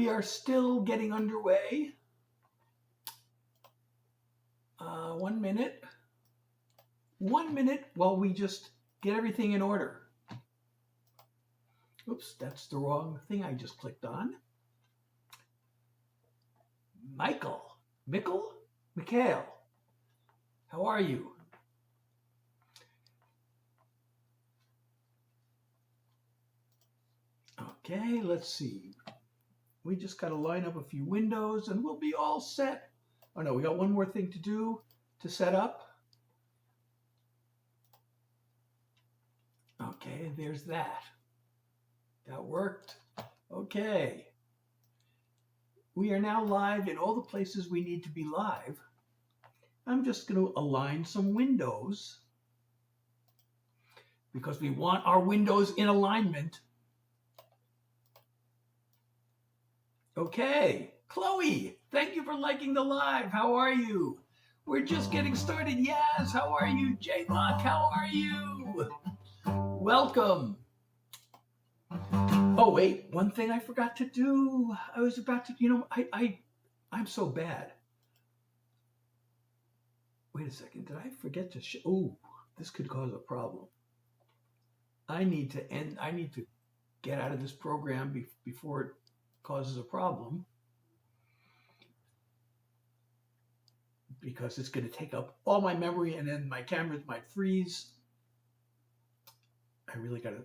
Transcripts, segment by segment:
We are still getting underway. 1 minute. 1 minute while we just get everything in order. Oops, that's the wrong thing I just clicked on. Mikhail, how are you? Okay, let's see. We just got to line up a few windows and we'll be all set. Oh no, we got one more thing to do to set up. Okay, there's that. That worked. Okay. We are now live in all the places we need to be live. I'm just going to align some windows because we want our windows in alignment. Okay, Chloe, thank you for liking the live. How are you? We're just getting started. Yes, how are you? J-Lock, how are you? Welcome. Oh, wait, one thing I forgot to do. I was about to, I'm so bad. Wait a second, did I forget to oh, this could cause a problem. I need to get out of this program before it causes a problem, because it's going to take up all my memory and then my cameras might freeze. I really got to,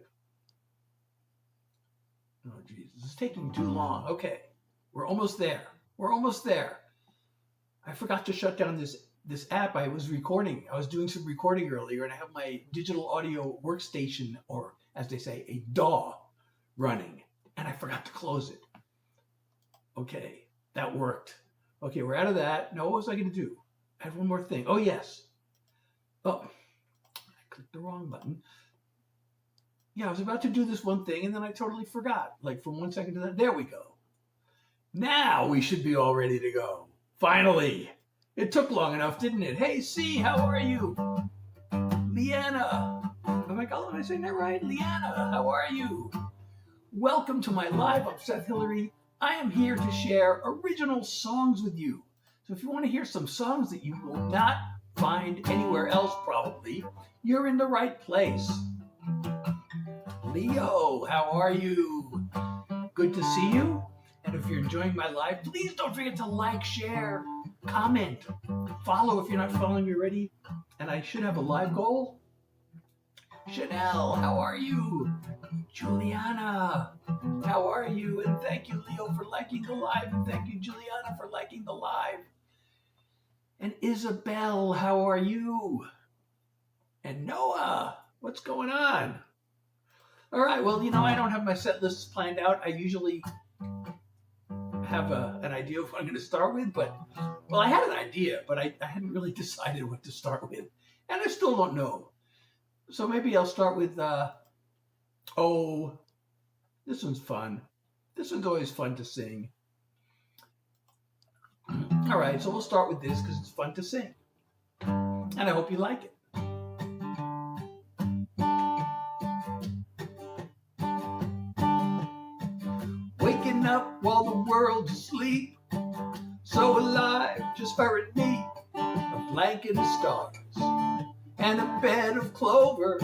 oh geez, this is taking too long. Okay, we're almost there. We're almost there. I forgot to shut down this app I was recording. I was doing some recording earlier and I have my digital audio workstation, or as they say, a DAW running, and I forgot to close it. Okay, that worked. Okay, we're out of that. Now, what was I going to do? I have one more thing. Oh, yes. Oh, I clicked the wrong button. Yeah, I was about to do this one thing, and then I totally forgot. Like, from 1 second to that. There we go. Now we should be all ready to go. Finally. It took long enough, didn't it? Hey, C, how are you? Leanna. Oh, my God, am I saying that right? Leanna, how are you? Welcome to my live. I'm Seth Hilary. I am here to share original songs with you. So if you want to hear some songs that you will not find anywhere else probably, you're in the right place. Leo, how are you? Good to see you. And if you're enjoying my live, please don't forget to like, share, comment, follow if you're not following me already. And I should have a live goal. Chanel, how are you? Juliana, how are you? And thank you, Leo, for liking the live. And thank you, Juliana, for liking the live. And Isabel, how are you? And Noah, what's going on? All right, well, I don't have my set lists planned out. I usually have an idea of what I'm going to start with, but, well, I had an idea, but I hadn't really decided what to start with. And I still don't know. So maybe I'll start with, oh, this one's fun. This one's always fun to sing. All right, so we'll start with this because it's fun to sing. And I hope you like it. Waking up while the world's asleep, so alive just for a need, a blanket of stars and a bed of clover.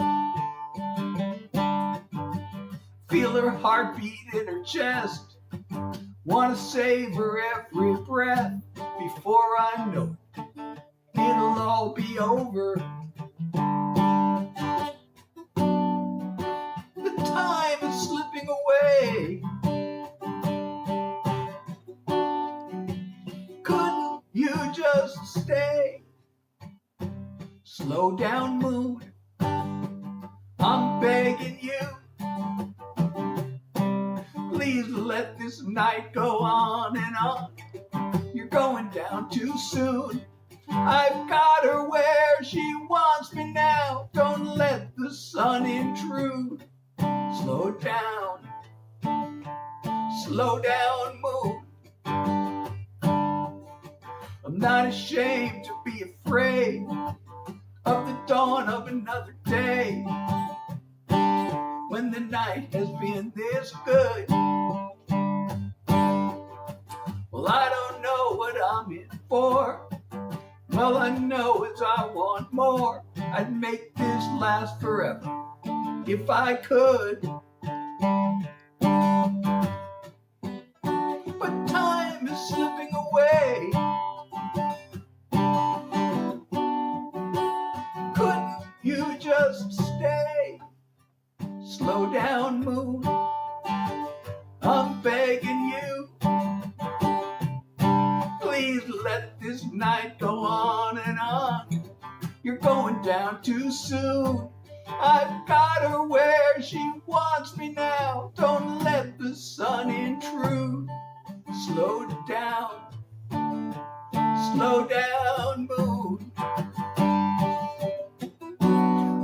Feel her heartbeat in her chest, wanna savor every breath before I know it, it'll all be over. The time is slipping away. Couldn't you just stay? Slow down, moon, I'm begging you. Please let this night go on and on. You're going down too soon. I've got her where she wants me now. Don't let the sun intrude. Slow down, moon. I'm not ashamed to be afraid of the dawn of another day, when the night has been this good. Well, I don't know what I'm in for. All I know is I want more. I'd make this last forever if I could. But time is slipping away. Couldn't you just stay? Slow down, moon. I'm begging you. Please let this night go on and on. You're going down too soon. I've got her where she wants me now. Don't let the sun intrude. Slow down, moon.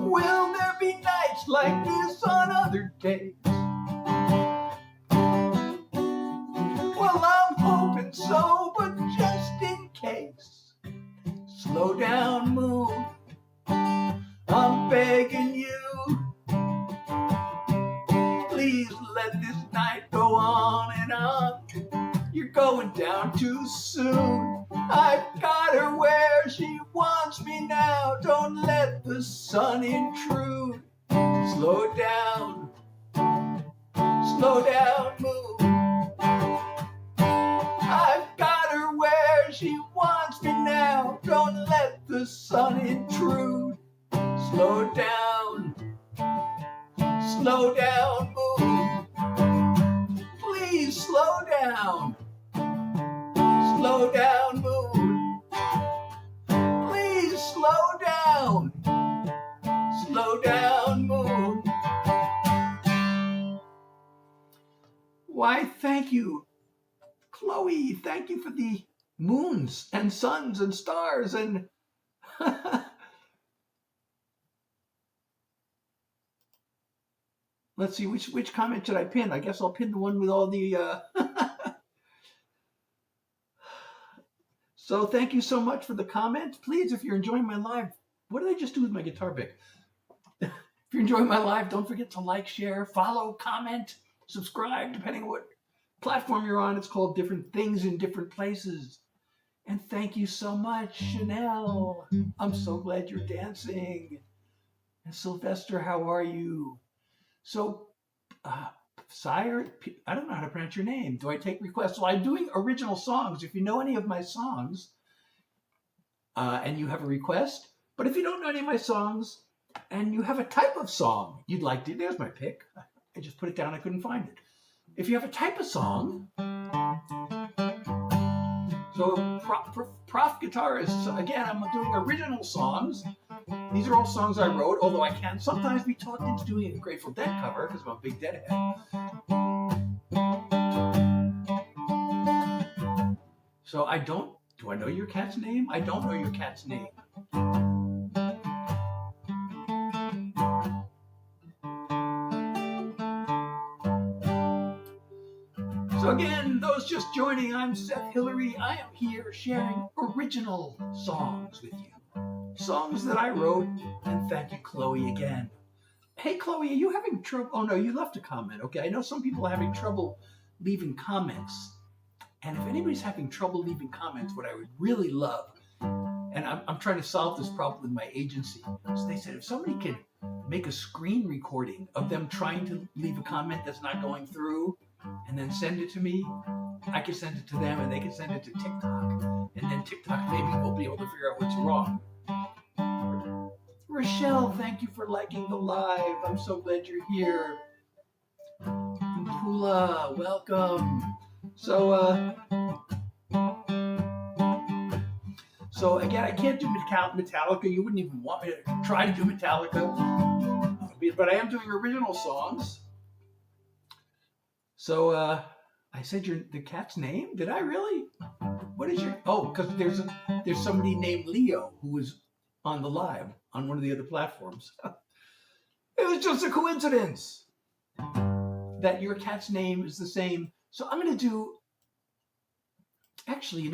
Will there be nights like this on other days? Well, I'm hoping so, but just in case. Slow down, moon. I'm begging you. Please let this night go on and on. You're going down too soon. I've got her where she wants me now. Don't let the sun intrude. Slow down, moon. I've got her where she wants me now. Don't let the sun intrude. Slow down, moon. Please slow down. Slow down, moon. Please slow down. Slow down, moon. Why, thank you, Chloe. Thank you for the moons and suns and stars and let's see, which comment should I pin? I guess I'll pin the one with all the So thank you so much for the comment. Please, if you're enjoying my live, what did I just do with my guitar pick? If you're enjoying my live, don't forget to like, share, follow, comment, subscribe, depending on what platform you're on. It's called different things in different places. And thank you so much, Chanel. I'm so glad you're dancing. And Sylvester, how are you? So, Sire, I don't know how to pronounce your name. Do I take requests? Well, I'm doing original songs. If you know any of my songs and you have a request, but if you don't know any of my songs and you have a type of song you'd like to, there's my pick. I just put it down. I couldn't find it. If you have a type of song, so prof guitarist, again, I'm doing original songs. These are all songs I wrote, although I can sometimes be talked into doing a Grateful Dead cover because I'm a big Deadhead. So do I know your cat's name? I don't know your cat's name. So again, those just joining, I'm Seth Hilary. I am here sharing original songs with you. Songs that I wrote, and thank you, Chloe, again. Hey, Chloe, are you having trouble? Oh, no, you left a comment. Okay, I know some people are having trouble leaving comments. And if anybody's having trouble leaving comments, what I would really love, and I'm trying to solve this problem with my agency, so they said if somebody could make a screen recording of them trying to leave a comment that's not going through, and then send it to me, I can send it to them, and they can send it to TikTok. And then TikTok maybe will be able to figure out what's wrong. Rochelle, thank you for liking the live. I'm so glad you're here. Pula, welcome. So again, I can't do Metallica. You wouldn't even want me to try to do Metallica. But I am doing original songs. So I said the cat's name? Did I really? What is your? Oh, because there's somebody named Leo who was on the live on one of the other platforms. It was just a coincidence that your cat's name is the same. So I'm going to do. Actually,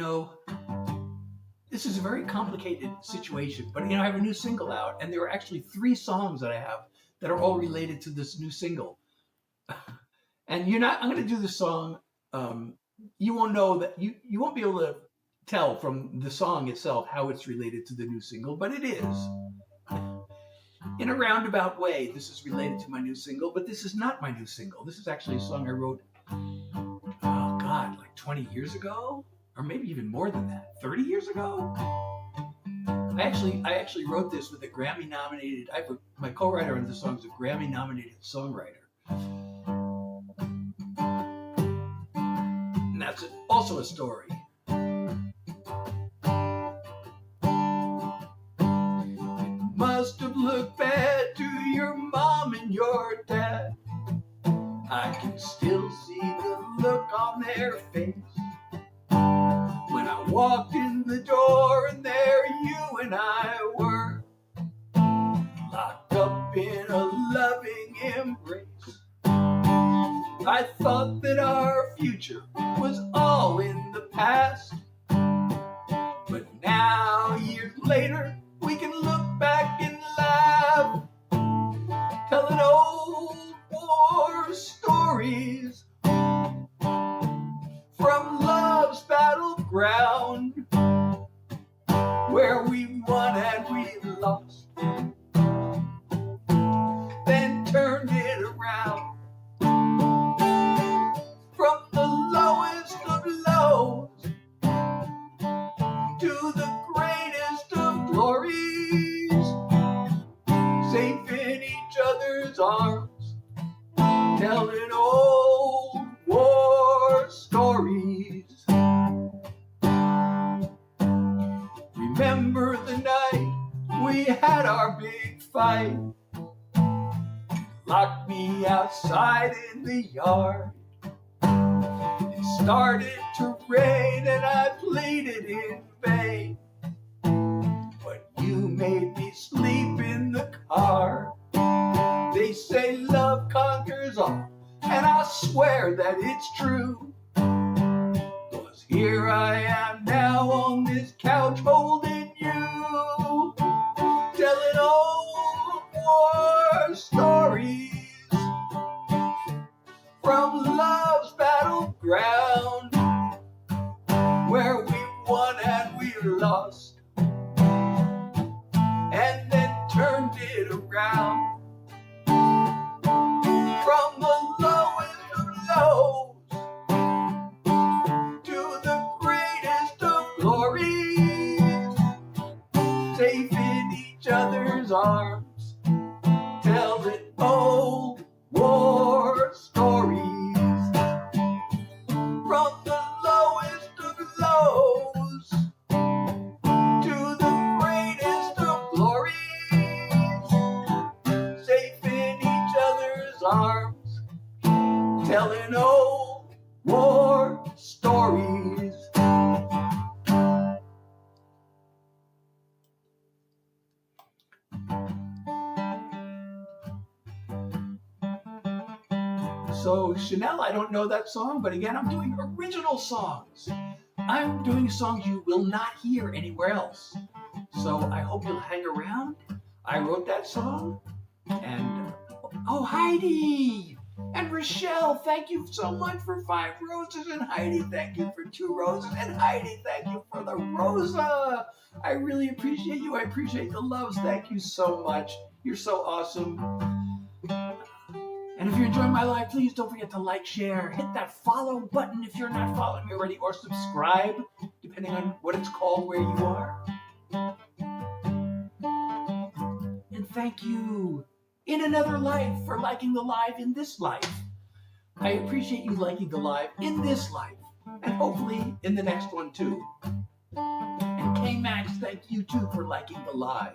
this is a very complicated situation. But I have a new single out, and there are actually 3 songs that I have that are all related to this new single. And I'm going to do the song you won't know that you won't be able to tell from the song itself how it's related to the new single, but it is. In a roundabout way, this is related to my new single, but this is not my new single. This is actually a song I wrote, oh God, like 20 years ago? Or maybe even more than that, 30 years ago? I actually wrote this with a Grammy-nominated, my co-writer on this song is a Grammy-nominated songwriter. And that's also a story. Must have looked bad to your mom and your dad. I can still see the look on their face when I walked in the door, and there you and I were, locked up in a loving embrace. I thought that our future was all in the past, but now, years later, we can look back and laugh, telling old war stories from love's battleground, where we won and we lost, then turned it around. From the lowest of lows to the greatest of glories, safe in each other's arms, telling old war stories. Remember the night we had our big fight, locked me outside in the yard. It started to rain and I pleaded in vain, but you made me sleep in the car. They say love conquers all, and I swear that it's true. 'Cause here I am now on this couch holding you, telling old war stories from love's battleground, where we won and we lost, and then turned it around. From the lowest of lows to the greatest of glories, safe in each other's arms, telling old war stories. From the lowest of lows to the greatest of glories, safe in each other's arms, telling old war stories. So Chanel, I don't know that song, but again, I'm doing original songs. I'm doing songs you will not hear anywhere else. So I hope you'll hang around. I wrote that song, and oh, Heidi and Rochelle, thank you so much for 5 roses, and Heidi, thank you for 2 roses, and Heidi, thank you for the rosa. I really appreciate you. I appreciate the loves. Thank you so much. You're so awesome. And if you're enjoying my live, please don't forget to like, share, hit that follow button if you're not following me already, or subscribe, depending on what it's called where you are. And thank you in another life for liking the live in this life. I appreciate you liking the live in this life, and hopefully in the next one too. And K-Max, thank you too for liking the live.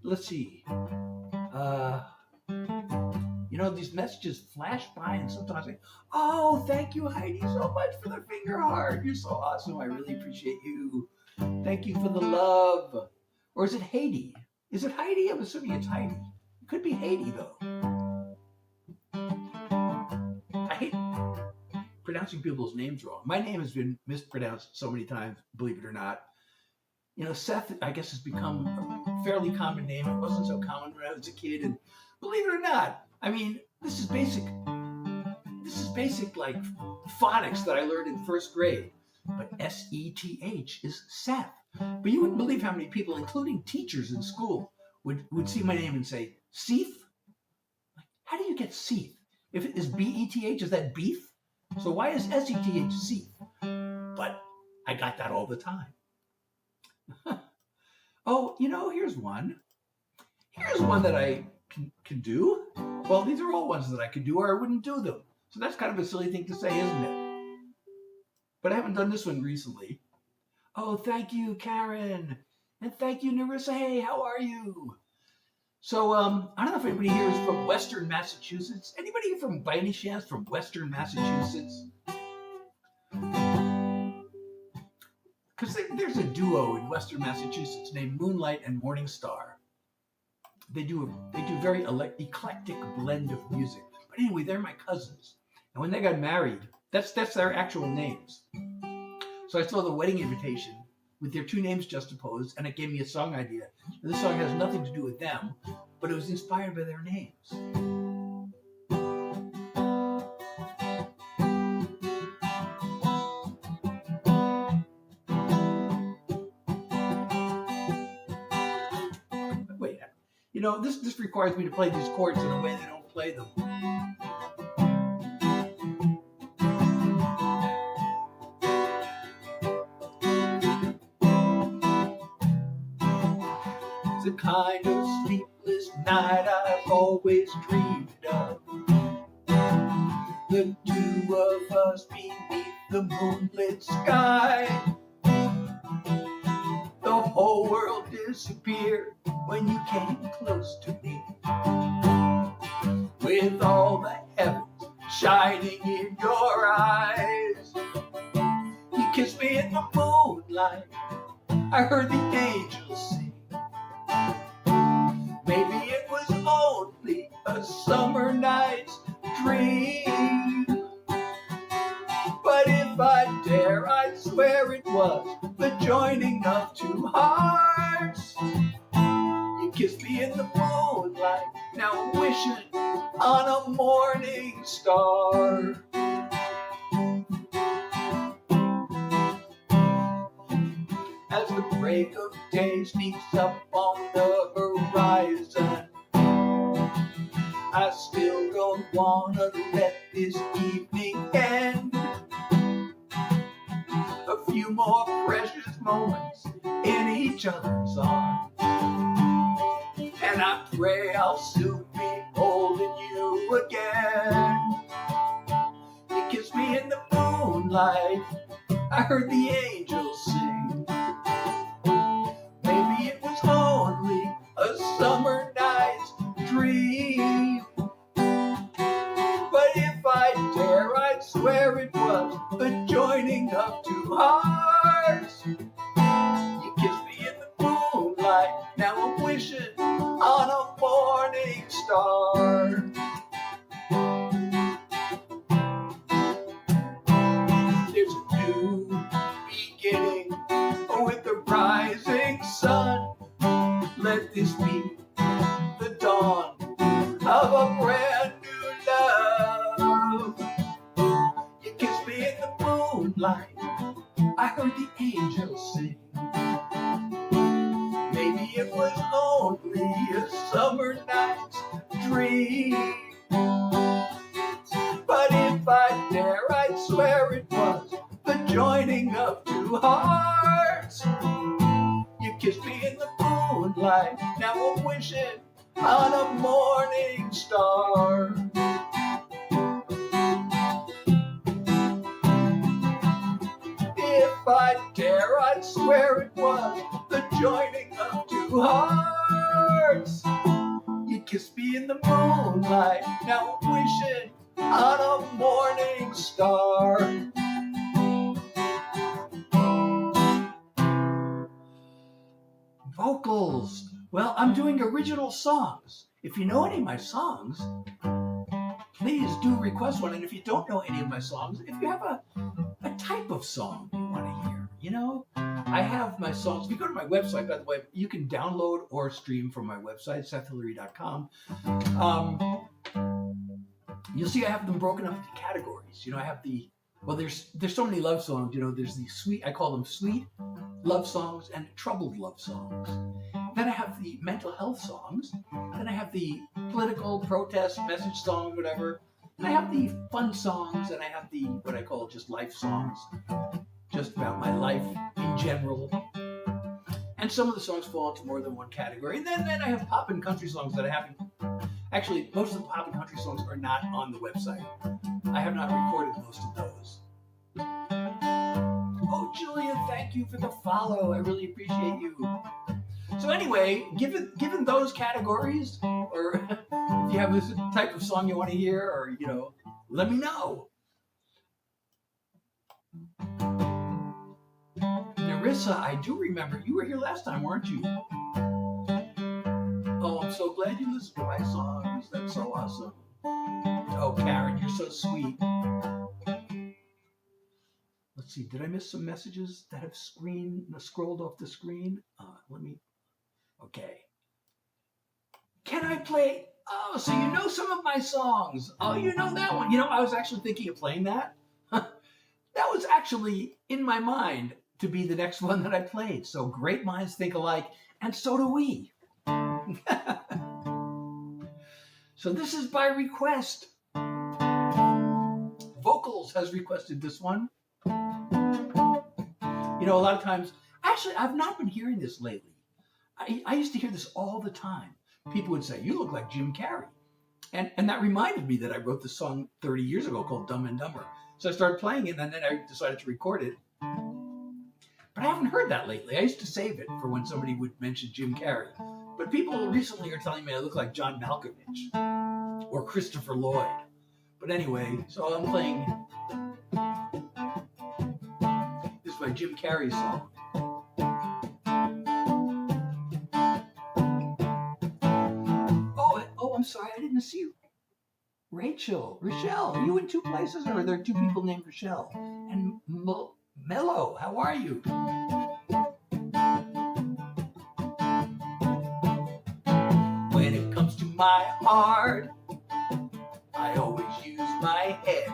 Let's see. You know, these messages flash by, and sometimes I say, oh, thank you, Heidi, so much for the finger heart. You're so awesome. I really appreciate you. Thank you for the love. Or is it Heidi? Is it Heidi? I'm assuming it's Heidi. It could be Heidi, though. I hate pronouncing people's names wrong. My name has been mispronounced so many times, believe it or not. You know, Seth, I guess, has become a fairly common name. It wasn't so common when I was a kid, and believe it or not, I mean, this is basic This is basic like phonics that I learned in first grade. But S-E-T-H is Seth. But you wouldn't believe how many people, including teachers in school, would see my name and say, Seeth? Like, how do you get Seeth? If it is B-E-T-H, is that beef? So why is S-E-T-H Seeth? But I got that all the time. Oh, here's one. Here's one that I can do. Well, these are all ones that I could do or I wouldn't do them. So that's kind of a silly thing to say, isn't it? But I haven't done this one recently. Oh, thank you, Karen. And thank you, Narissa. Hey, how are you? So, I don't know if anybody here is from Western Massachusetts. Anybody by any chance, from Western Massachusetts? Because there's a duo in Western Massachusetts named Moonlight and Morning Star. They do very eclectic blend of music. But anyway, they're my cousins. And when they got married, that's their actual names. So I saw the wedding invitation with their two names juxtaposed, and it gave me a song idea. And this song has nothing to do with them, but it was inspired by their names. Wait, this requires me to play these chords in a way they don't play them. The kind of sleepless night I've always dreamed of. The two of us beneath the moonlit sky. The whole world disappeared when you came close to me. With all the heavens shining in your eyes. You kissed me in the moonlight. I heard the angels sing. Maybe it was only a summer night's dream. But if I dare, I'd swear it was the joining of two hearts. You kissed me in the moonlight, now I'm wishing on a morning star. As the break of day sneaks up on the horizon, I still don't wanna let this evening end. A few more precious moments in each other's arms, and I pray I'll soon be holding you again. You kissed me in the moonlight, I heard the angels sing. Maybe it was only a summer night's dream. But if I dare, I'd swear it was the joining of two hearts. You kissed me in the moonlight, now I'm wishing on a morning star. There's a new beginning with the rising sun. Let this be the dawn of a brand new love. You kissed me in the moonlight, I heard the angels sing. Maybe it was only a summer night's dream. But if I dare, I'd swear it was the joining of two hearts. You kissed me in the moonlight, now I'm wishing on a morning star. If I dare, I'd swear it was the joining of two hearts. You kissed me in the moonlight, now I'm wishing on a morning star. Vocals. Well, I'm doing original songs. If you know any of my songs, please do request one. And if you don't know any of my songs, if you have a type of song you want to hear, I have my songs. If you go to my website, by the way, you can download or stream from my website, sethhilary.com. you'll see I have them broken up into categories. I have there's so many love songs. There's the sweet, I call them sweet love songs and troubled love songs. Then I have the mental health songs. Then I have the political protest message song, whatever. And I have the fun songs, and I have the what I call just life songs, just about my life in general. And some of the songs fall into more than one category. And then I have pop and country songs that I haven't. Actually, most of the pop and country songs are not on the website. I have not recorded most of those. Oh, Julia, thank you for the follow. I really appreciate you. So anyway, given those categories, or if you have this type of song you want to hear, or let me know. Narissa, I do remember you were here last time, weren't you? Oh, I'm so glad you listened to my songs. That's so awesome. Oh, Karen, you're so sweet. Let's see, did I miss some messages that have scrolled off the screen? Okay. Can I play? Oh, so you know some of my songs. Oh, you know that one. I was actually thinking of playing that. That was actually in my mind to be the next one that I played. So great minds think alike, and so do we. So this is by request. Vocals has requested this one. A lot of times, actually, I've not been hearing this lately. I used to hear this all the time. People would say, "You look like Jim Carrey." And that reminded me that I wrote this song 30 years ago called Dumb and Dumber. So I started playing it, and then I decided to record it. But I haven't heard that lately. I used to save it for when somebody would mention Jim Carrey. But people recently are telling me I look like John Malkovich or Christopher Lloyd. But anyway, so I'm playing this by Jim Carrey's song. Oh, I'm sorry, I didn't see you. Rochelle, are you in two places, or are there two people named Rochelle? And Mello, how are you? When it comes to my heart, I always use my head.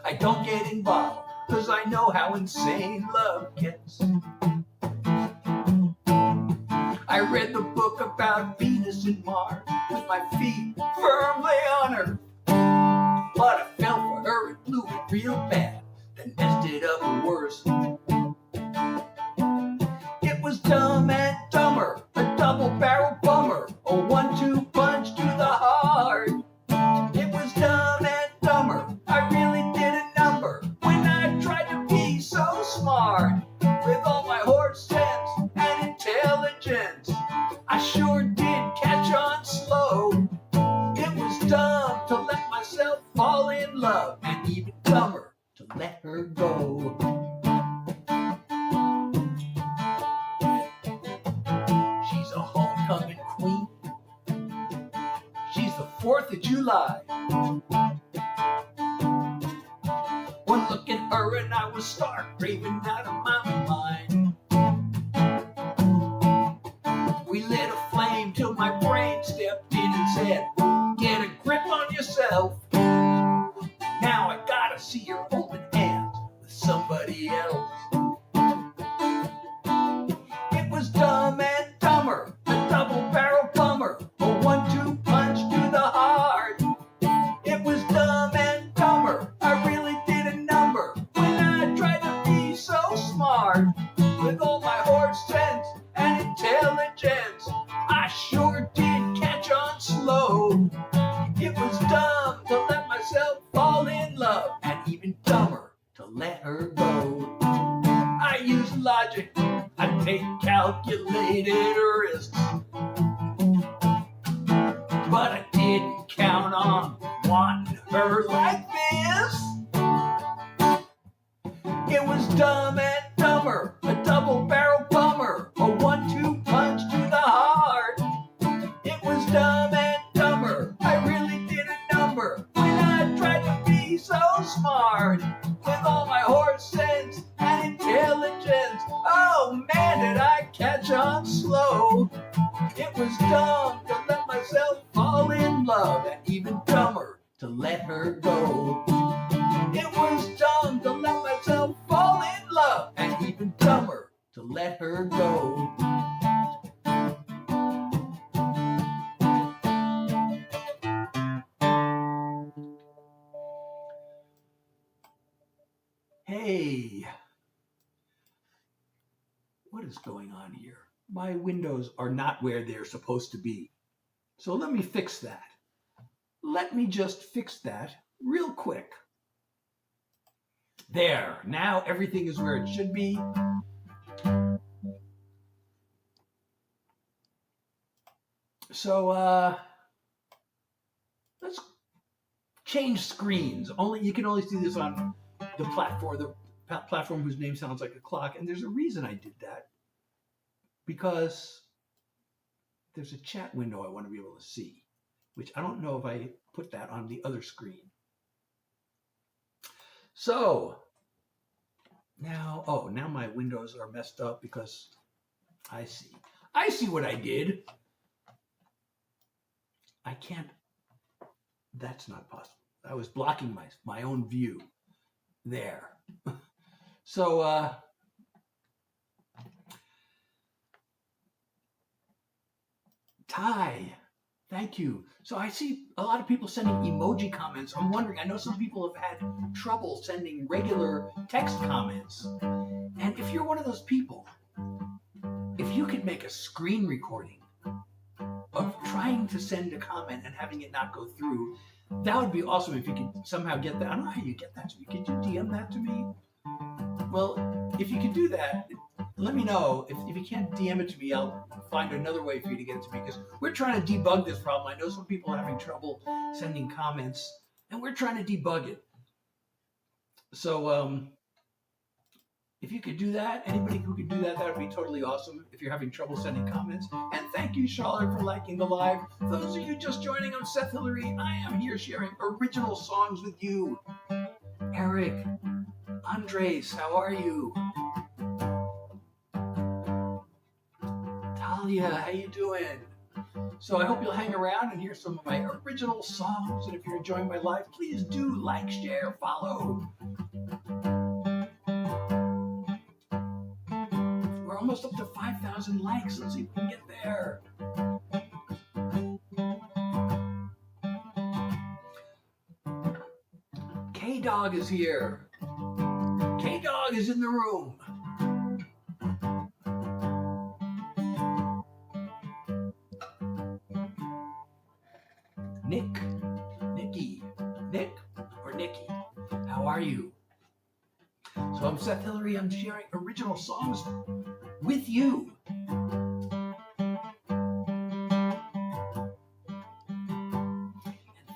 I don't get involved, 'cause I know how insane love gets. I read the book about Venus and Mars with my feet firmly on her. But I fell for her and blew it real bad, then messed it up worse. It was Dumb and Dumber, a double-barrel bummer, a 1-2 punch to the heart. It was Dumb and Dumber, I really did a number when I tried to be so smart. With all my horse sense and intelligence, I sure did catch on slow. It was dumb to let myself fall in love, and even dumber to let her go. She's a homecoming queen. She's the 4th of July. One look at her and I was stark raving out of my mind. We lit a flame till my brain stepped in and said, "Get a grip on yourself." Now I gotta see her holding hands with somebody else. It was Dumb and Dumber, a double-barrel bummer, a 1-2 punch to the heart. It was Dumb and Dumber, I really did a number when I tried to be so smart. With all my horse sense and intelligence, I sure did catch on slow. It was dumb to let myself fall in love, and even dumber to let her go. I use logic, I take calculated risks, but I didn't count on wanting her like this. It was Dumb and Dumber, a double-barrel bummer, a 1-2 punch to the heart. It was Dumb and Dumber, I really did a number when I tried to be so smart. With all my horse sense and intelligence, oh man, did I catch on slow. It was dumb to let myself fall in love. Hey, what is going on here? My windows are not where they're supposed to be. So let me fix that. Let me just fix that real quick. There, now everything is where it should be. So let's change screens. You can only see this on the platform whose name sounds like a clock, and there's a reason I did that. Because there's a chat window I want to be able to see, which I don't know if I put that on the other screen. So now my windows are messed up because I see what I did. I can't, that's not possible. I was blocking my own view there. So, Ty, thank you. So I see a lot of people sending emoji comments. I'm wondering, I know some people have had trouble sending regular text comments. And if you're one of those people, if you could make a screen recording of trying to send a comment and having it not go through, that would be awesome if you could somehow get that. I don't know how you get that to me. Could you DM that to me? Well, if you could do that, let me know. If you can't DM it to me, I'll find another way for you to get it to me, because we're trying to debug this problem. I know some people are having trouble sending comments, and we're trying to debug it. So if you could do that, anybody who could do that, that would be totally awesome if you're having trouble sending comments. And thank you, Charlotte, for liking the live. For those of you just joining, I'm Seth Hilary. I am here sharing original songs with you. Eric, Andres, how are you? Talia, how you doing? So I hope you'll hang around and hear some of my original songs. And if you're enjoying my live, please do like, share, follow. We're almost up to 5,000 likes. Let's see if we can get there. K-Dog is here. K-Dog is in the room. Nikki, how are you? So I'm Seth Hilary. I'm sharing original songs with you. And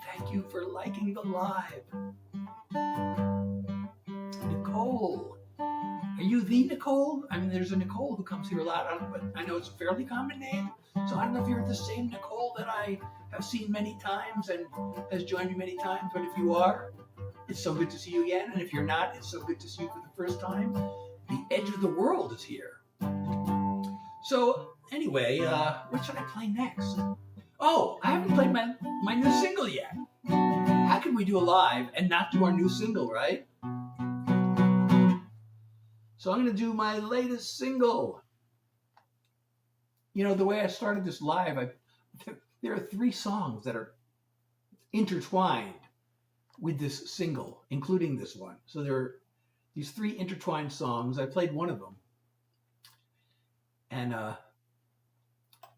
thank you for liking the live. Nicole, are you the Nicole? I mean, there's a Nicole who comes here a lot, but I know it's a fairly common name. So I don't know if you're the same Nicole that I have seen many times and has joined me many times, but if you are, it's so good to see you again. And if you're not, it's so good to see you for the first time. The Edge of the World is here. So anyway, what should I play next? Oh, I haven't played my new single yet. How can we do a live and not do our new single, right? So I'm going to do my latest single. You know, the way I started this live, there are 3 songs that are intertwined with this single, including this one. So there are these 3 intertwined songs. I played one of them. And,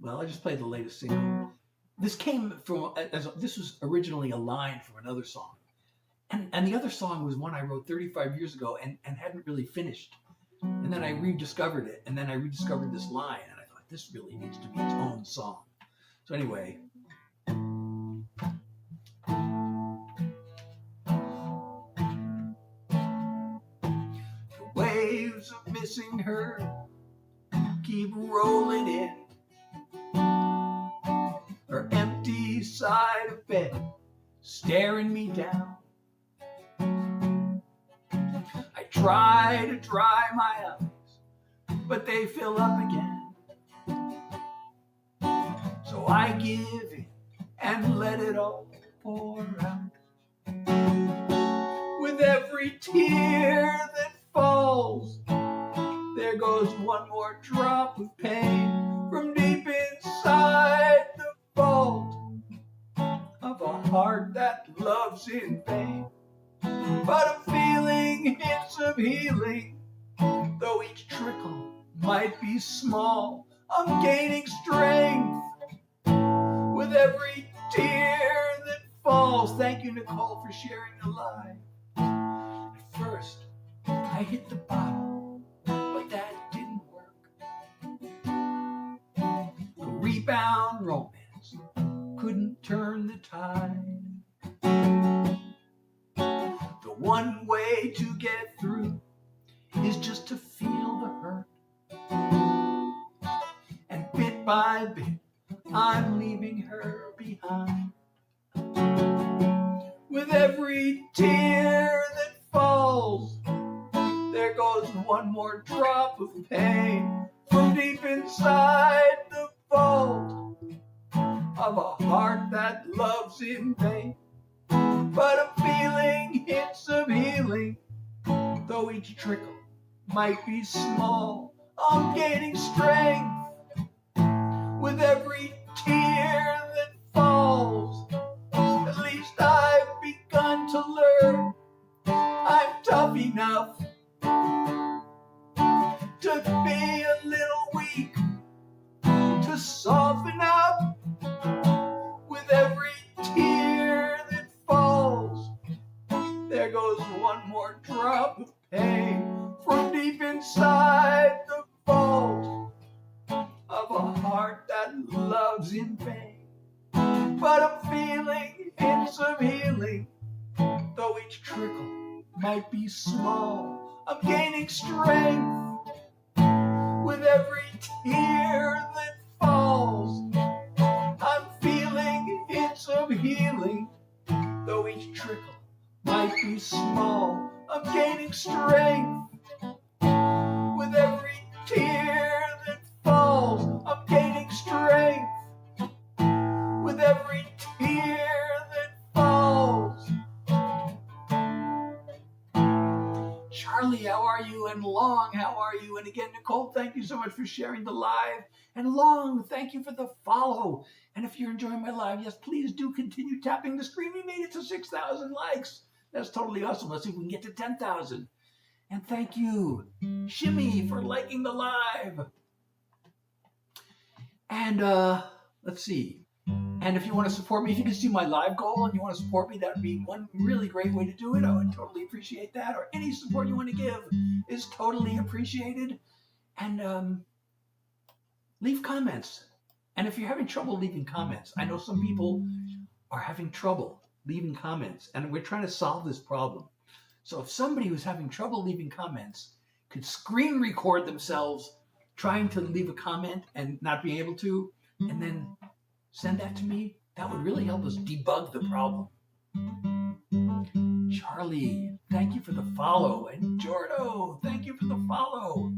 well, I just played the latest single. This came from, this was originally a line from another song. And the other song was one I wrote 35 years ago and hadn't really finished. And then I rediscovered it. And then I rediscovered this line. And I thought, this really needs to be its own song. So anyway. The waves of missing her keep rolling in. Her empty side of bed staring me down. I try to dry my eyes, but they fill up again. So I give in and let it all pour out. With every tear that falls, there goes one more drop of pain from deep inside the vault of a heart that loves in vain. But a feeling hits hints of healing. Though each trickle might be small, I'm gaining strength with every tear that falls. Thank you, Nicole, for sharing the live. At first, I hit the bottom, but that didn't work. A rebound romance couldn't turn the tide. The one way to get through is just to feel the hurt. And bit by bit, I'm leaving her behind. With every tear that falls, there goes one more drop of pain from deep inside the vault of a heart that loves in vain. But I'm feeling hints of healing, though each trickle might be small. I'm gaining strength with every tear that falls. At least I've begun to learn I'm tough enough to be a little weak, to soften up with every tear that falls. There goes one more drop of pain from deep inside the vault of a heart that loves in vain. But I'm feeling hints of healing, though each trickle might be small. I'm gaining strength with every tear that falls. I'm feeling hints of healing, though each trickle might be small. I'm gaining strength with every tear that falls. I'm gaining strength with every tear that falls. Charlie, how are you? And Long, how are you? And again, Nicole, thank you so much for sharing the live. And Long, thank you for the follow. And if you're enjoying my live, yes, please do continue tapping the screen. We made it to 6,000 likes. That's totally awesome. Let's see if we can get to 10,000. And thank you, Shimmy, for liking the live. And let's see. And if you want to support me, if you can see my live goal and you want to support me, that would be one really great way to do it. I would totally appreciate that. Or any support you want to give is totally appreciated. And leave comments. And if you're having trouble leaving comments, I know some people are having trouble leaving comments, and we're trying to solve this problem. So if somebody who's having trouble leaving comments could screen record themselves trying to leave a comment and not being able to, and then send that to me, that would really help us debug the problem. Charlie, thank you for the follow. And Jordo, thank you for the follow.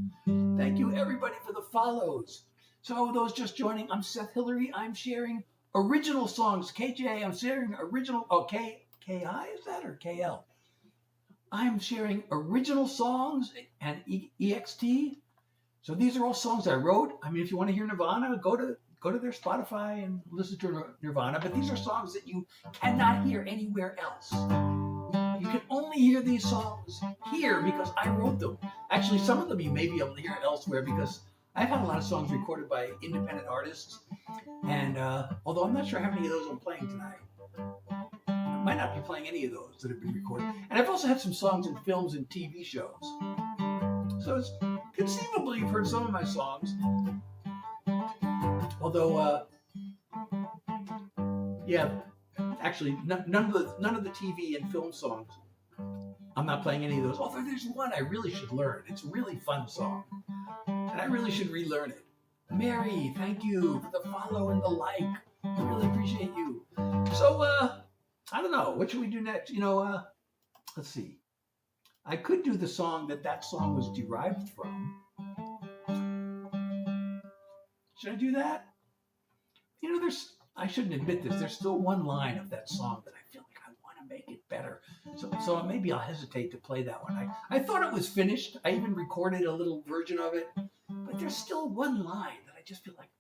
Thank you everybody for the follows. So those just joining, I'm Seth Hilary. I'm sharing original songs. KJ, I'm sharing original, KI is that, or KL? I'm sharing original songs and EXT. So these are all songs I wrote. I mean, if you want to hear Nirvana, go to their Spotify and listen to Nirvana. But these are songs that you cannot hear anywhere else. You can only hear these songs here because I wrote them. Actually, some of them you may be able to hear elsewhere because I've had a lot of songs recorded by independent artists. And although I'm not sure how many of those I'm playing tonight. I might not be playing any of those that have been recorded. And I've also had some songs in films and TV shows. So it's conceivable you've heard some of my songs. Although, actually, none of the TV and film songs. I'm not playing any of those. Although there's one I really should learn. It's a really fun song, and I really should relearn it. Mary, thank you for the follow and the like. I really appreciate you. So, I don't know. What should we do next? Let's see. I could do the song that song was derived from. Should I do that? I shouldn't admit this. There's still one line of that song that I feel like I want to make it better. So maybe I'll hesitate to play that one. I thought it was finished. I even recorded a little version of it. But there's still one line that I just feel like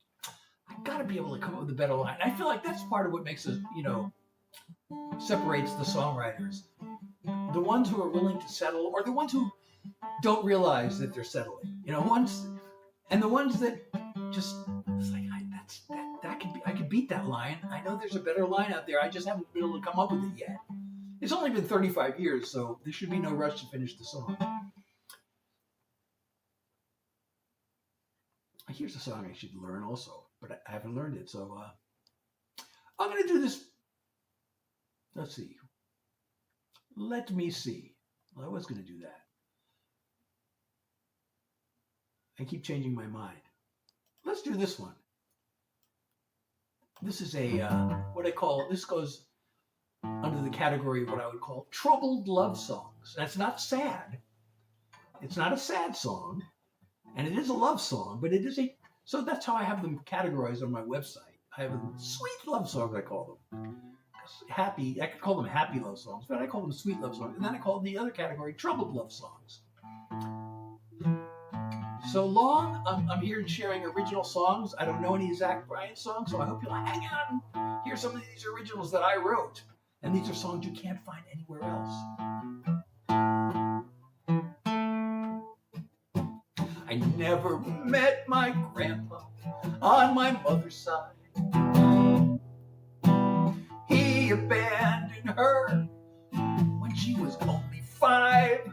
I got to be able to come up with a better line. I feel like that's part of what makes us, separates the songwriters. the ones who are willing to settle, or the ones who don't realize that they're settling. You know, and the ones that just, it's like, I could beat that line. I know there's a better line out there. I just haven't been able to come up with it yet. It's only been 35 years, so there should be no rush to finish the song. Here's a song I should learn also, but I haven't learned it. So I'm going to do this. Let's see. Let me see. Well, I was going to do that. I keep changing my mind. Let's do this one. This is this goes under the category of what I would call troubled love songs. That's not sad. It's not a sad song, and it is a love song, but it is so that's how I have them categorized on my website. I have sweet love songs, I call them. Happy, I could call them happy love songs, but I call them sweet love songs. And then I call the other category troubled love songs. So long, I'm here sharing original songs. I don't know any Zach Bryan songs, so I hope you'll hang out and hear some of these originals that I wrote. And these are songs you can't find anywhere else. I never met my grandpa on my mother's side. He abandoned her when she was only 5.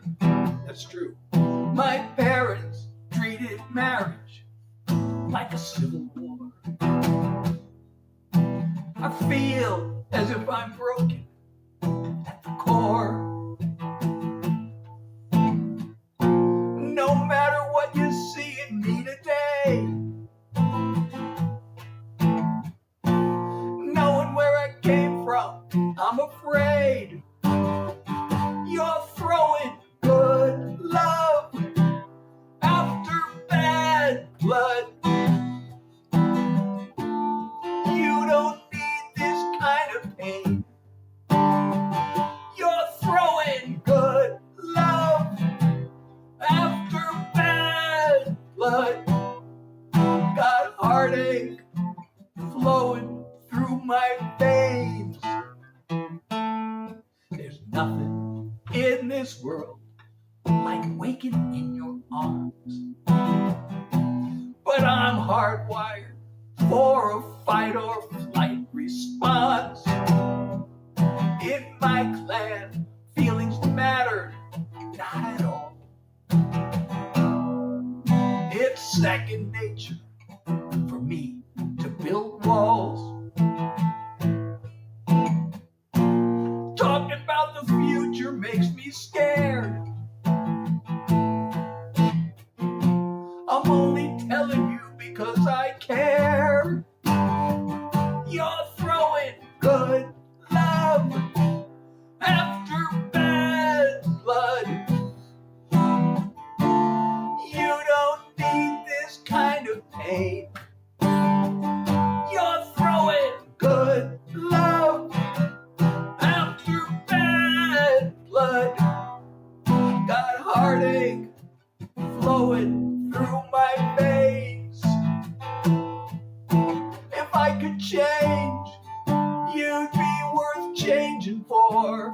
That's true. My parents treated marriage like a civil war. I feel as if I'm broken at the core. No matter what you see in me today, knowing where I came from, I'm afraid you're throwing good love after bad blood. You don't need this kind of pain. You're throwing good love after bad blood. Got heartache flowing through my veins. There's nothing in this world like waking in your arms. But I'm hardwired for a fight or flight response. In my clan, feelings mattered not at all. It's second nature for me to build walls. Talking about the future makes me scared. I'm only telling you because I care. You're throwing good love after bad blood. You don't need this kind of pain. You're throwing good love after bad blood. Got heartache flowing through my veins. If I could change, you'd be worth changing for.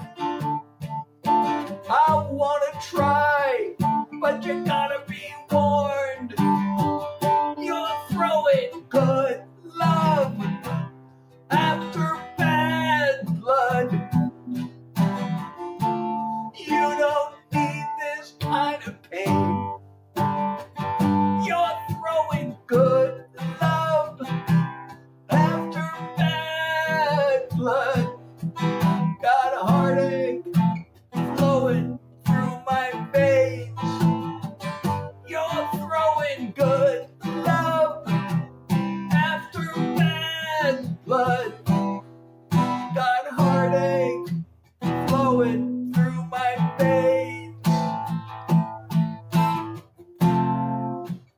I wanna try, but you gotta be warned. You're throwing good love after bad blood. You don't need this kind of pain. You're throwing good love after bad blood. Got a heartache flowing through my veins. You're throwing good love after bad blood. Got heartache flowing through my veins.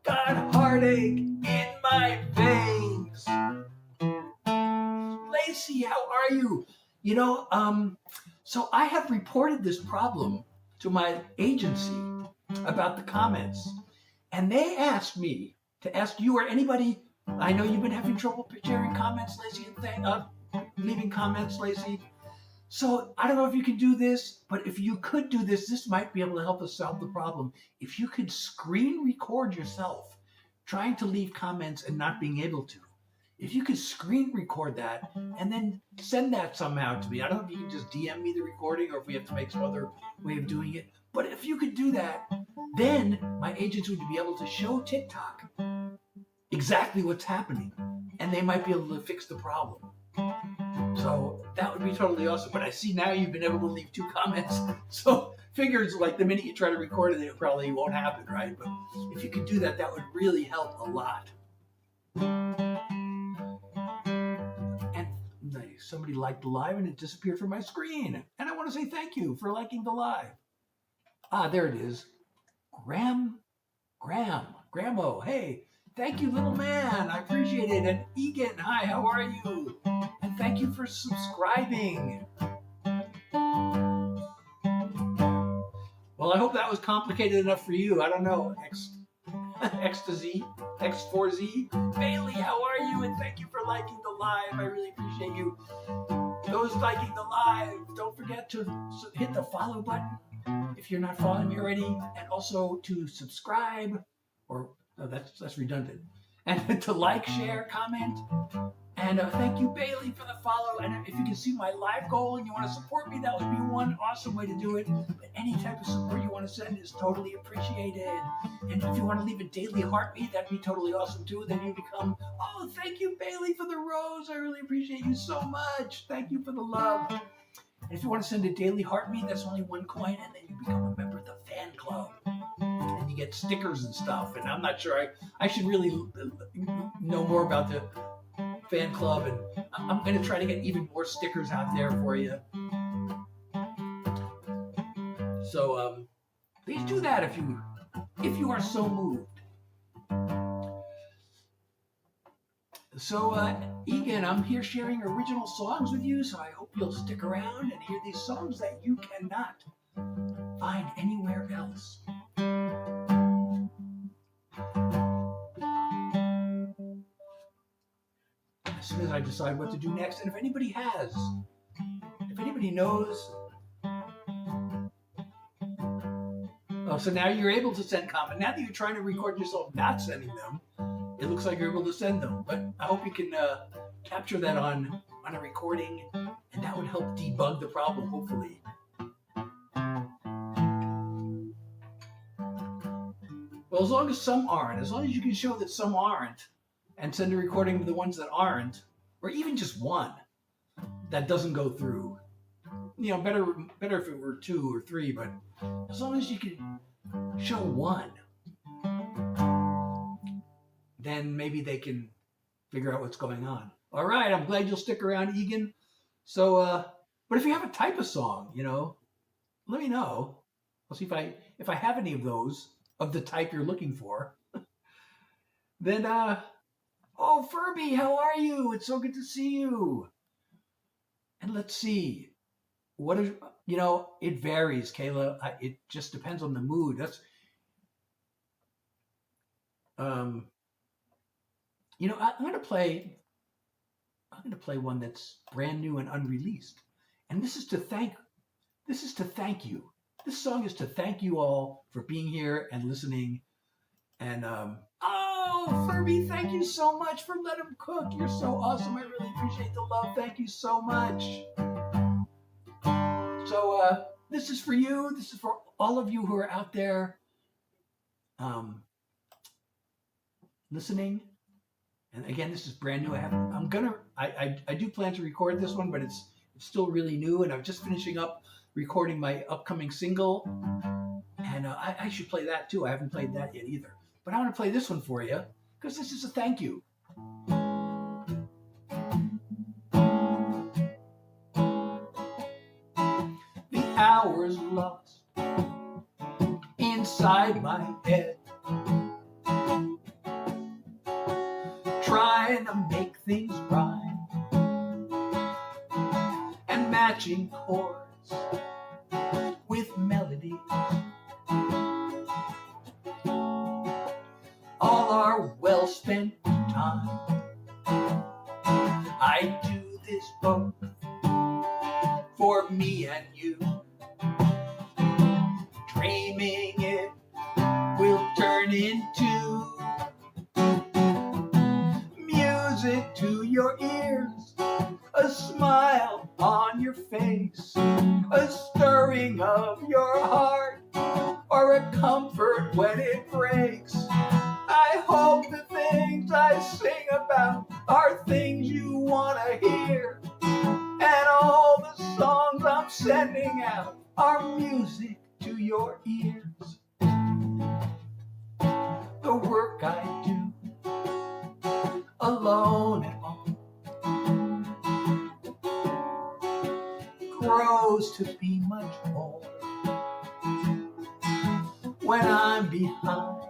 Got heartache in my veins. Lacey, how are you? You know, so I have reported this problem to my agency about the comments, and they asked me to ask you or anybody. I know you've been having trouble sharing comments, Lacey, and leaving comments, Lacey. So I don't know if you can do this, but if you could do this, this might be able to help us solve the problem. If you could screen record yourself trying to leave comments and not being able to. If you could screen record that and then send that somehow to me. I don't know if you can just DM me the recording or if we have to make some other way of doing it. But if you could do that, then my agents would be able to show TikTok exactly what's happening. And they might be able to fix the problem. So that would be totally awesome. But I see now you've been able to leave 2 comments. So figures like the minute you try to record it, it probably won't happen, right? But if you could do that, that would really help a lot. And somebody liked the live and it disappeared from my screen. And I want to say thank you for liking the live. Ah, there it is. Gramo. Hey, thank you, little man. I appreciate it. And Egan, hi, how are you? And thank you for subscribing. Well, I hope that was complicated enough for you. I don't know. X to Z, X4Z. Bailey, how are you? And thank you for liking the live. I really appreciate you. Those liking the live, don't forget to hit the follow button if you're not following me already, and also to subscribe, or no, that's redundant, and to like, share, comment. And thank you, Bailey, for the follow. And if you can see my live goal and you want to support me, that would be one awesome way to do it. But any type of support you want to send is totally appreciated. And if you want to leave a daily heartbeat, that'd be totally awesome too. Then you become, oh, thank you, Bailey, for the rose. I really appreciate you so much. Thank you for the love. And if you want to send a daily heartbeat, that's only 1 coin, and then you become a member of the fan club. And you get stickers and stuff. And I'm not sure, I should really know more about the fan club, and I'm going to try to get even more stickers out there for you. So please do that if you are so moved. So Egan, I'm here sharing original songs with you, so I hope you'll stick around and hear these songs that you cannot find anywhere else. As soon as I decide what to do next, and if anybody knows. Oh, so now you're able to send comments. Now that you're trying to record yourself not sending them, it looks like you're able to send them. But I hope you can capture that on a recording, and that would help debug the problem, hopefully. Well, as long as some aren't, as long as you can show that some aren't, and send a recording to the ones that aren't, or even just one that doesn't go through. You know, better if it were 2 or 3, but as long as you can show one, then maybe they can figure out what's going on. All right, I'm glad you'll stick around, Egan. So, but if you have a type of song, let me know. I'll see if I have any of those of the type you're looking for. Then, oh, Furby, how are you? It's so good to see you. And let's see. What is, it varies, Kayla. It just depends on the mood. That's, I'm going to play one that's brand new and unreleased. And this is to thank you. This song is to thank you all for being here and listening. And, oh, Furby, thank you so much for Let 'Em Cook. You're so awesome. I really appreciate the love. Thank you so much. So this is for you. This is for all of you who are out there listening. And again, this is brand new. I do plan to record this one, but it's still really new. And I'm just finishing up recording my upcoming single. And I should play that too. I haven't played that yet either. But I want to play this one for you because this is a thank you. The hours lost inside my head, trying to make things right, and matching chords with melody. All our well-spent time. I do this both for for me and you. Dreaming it will turn into music to your ears, a smile on your face, a stirring of your heart, or a comfort when it breaks. I hope the things I sing about are things you want to hear, and all the songs I'm sending out are music to your ears. The work I do, alone at home, grows to be much more when I'm behind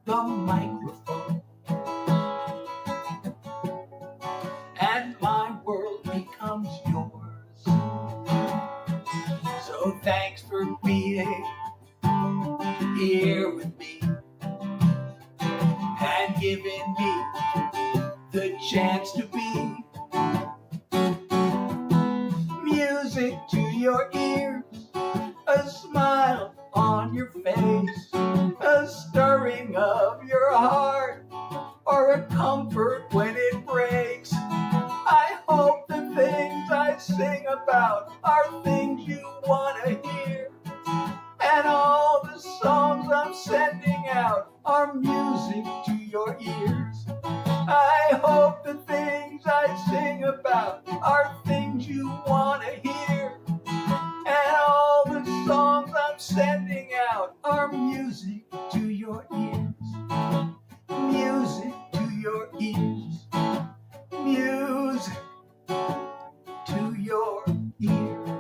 the microphone, and my world becomes yours. So thanks for being here with me and giving me the chance to be music to your ears, a smile on your face, a stirring of your heart, or a comfort when it breaks. I hope the things I sing about are things you want to hear, and all the songs I'm sending out are music to your ears. I hope the things I sing about are things you want to hear, and all the songs I'm sending out are music to your ears. Music to your ears. Music to your ears.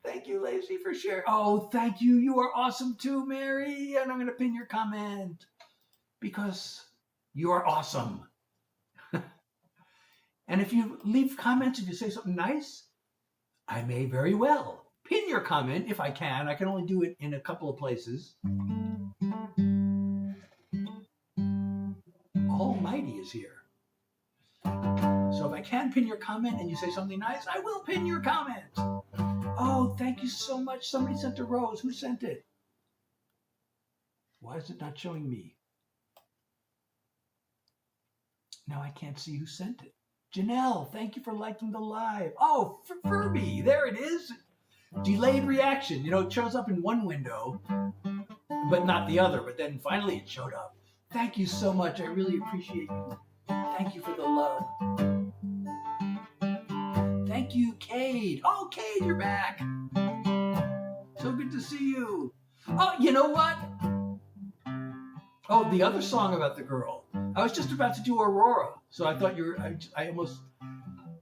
Thank you, Lacey, for sharing. Oh, thank you. You are awesome too, Mary. And I'm going to pin your comment because you are awesome. And if you leave comments, if you say something nice, I may very well pin your comment if I can. I can only do it in a couple of places. Almighty is here. So if I can pin your comment and you say something nice, I will pin your comment. Oh, thank you so much. Somebody sent a rose. Who sent it? Why is it not showing me? Now I can't see who sent it. Janelle, thank you for liking the live. Oh, Furby, there it is. Delayed reaction. You know, it shows up in one window, but not the other. But then finally it showed up. Thank you so much. I really appreciate you. Thank you for the love. Thank you, Cade. Oh, Cade, you're back. So good to see you. Oh, you know what? Oh, the other song about the girl. I was just about to do Aurora, so I thought you were. I almost.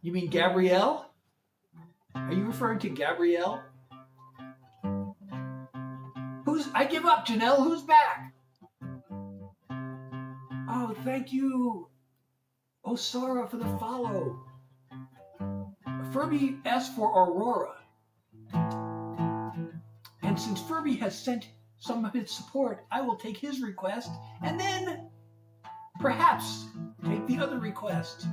You mean Gabrielle? Are you referring to Gabrielle? I give up, Janelle. Who's back? Oh, thank you. Oh, Sarah, for the follow. Furby asked for Aurora. And since Furby has sent some of his support, I will take his request and then perhaps take the other request.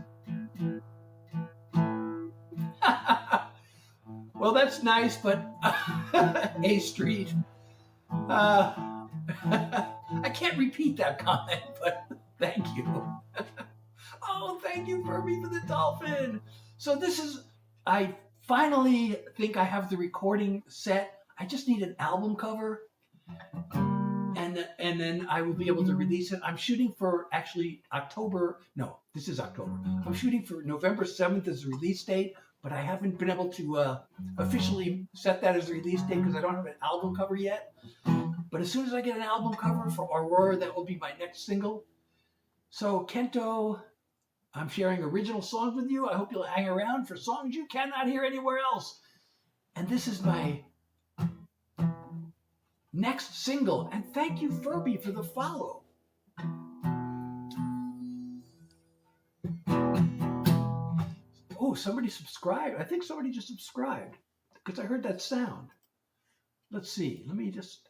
Well, that's nice, but A Street. I can't repeat that comment, but thank you. Oh, thank you, Furby, for the dolphin. So this is, I finally think I have the recording set. I just need an album cover, and then I will be able to release it. I'm shooting for actually October. No, this is October. I'm shooting for November 7th as the release date, but I haven't been able to officially set that as the release date because I don't have an album cover yet. But as soon as I get an album cover for Aurora, that will be my next single. So Kento, I'm sharing original songs with you. I hope you'll hang around for songs you cannot hear anywhere else. And this is my next single. And thank you, Furby, for the follow. Oh, somebody subscribed. I think somebody just subscribed because I heard that sound. Let's see. Let me just...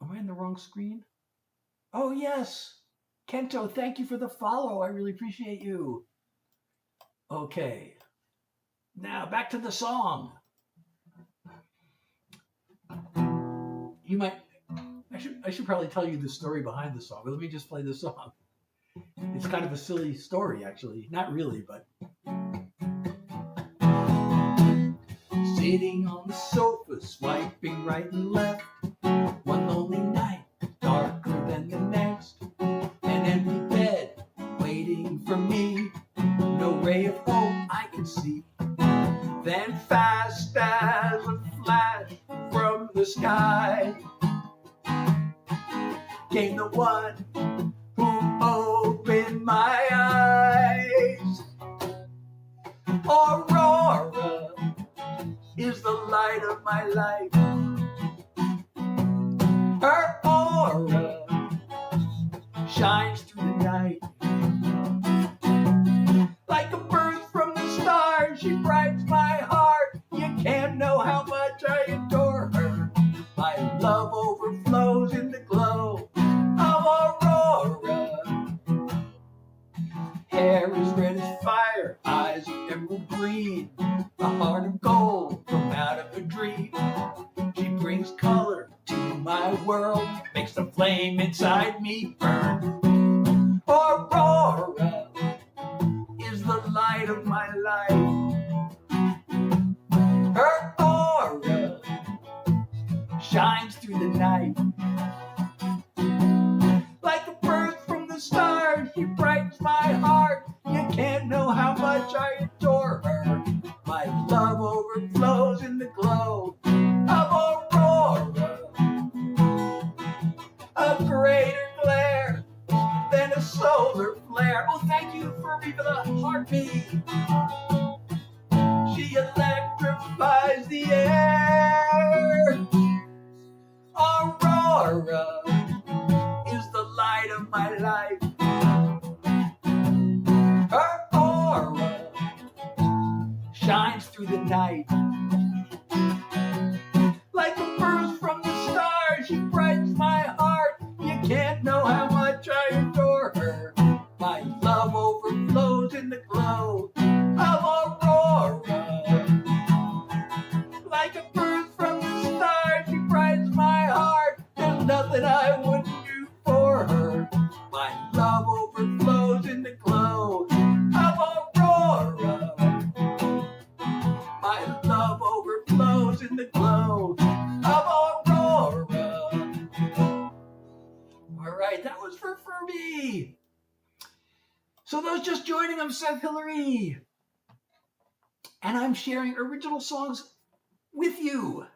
Am I in the wrong screen? Oh, yes. Kento, thank you for the follow. I really appreciate you. Okay. Now back to the song. You might, I should probably tell you the story behind the song, but let me just play the song. It's kind of a silly story, actually. Not really, but. Sitting on the sofa, swiping right and left. One lonely night, darker than the next. An empty bed, waiting for me. No ray of hope I can see. Then fast as a flash from the sky came the one who opened my eyes. Aurora is the light of my life. Her aura shines through the night. Like a bird from the stars, she brightens my heart. You can't know how much I adore her. My love overflows in the glow of Aurora. Hair is red as fire, eyes of emerald green, a heart of gold from out of a dream. She brings color to my world, makes the flame inside me burn. Aurora is the light of my life. Her aura shines through the night. Like a bird from the stars, she brightens my heart. You can't know how much I adore her. My love overflows in the glow of Aurora. A greater glare than a solar flare. Oh, thank you, Furby, for the heartbeat. She electrifies the air. Aurora is the light of my life. Her aura shines through the night. Like a burst from the stars, she brightens my heart. You can't know how much I adore her. My love overflows in the glow of Aurora. Like a burst from the stars, she brightens my heart. There's nothing I wouldn't do for her. My love overflows in the glow of Aurora. My love overflows in the glow of Aurora. All right, that was for Furby. So those just joining, I'm Seth Hilary. And I'm sharing original songs with you,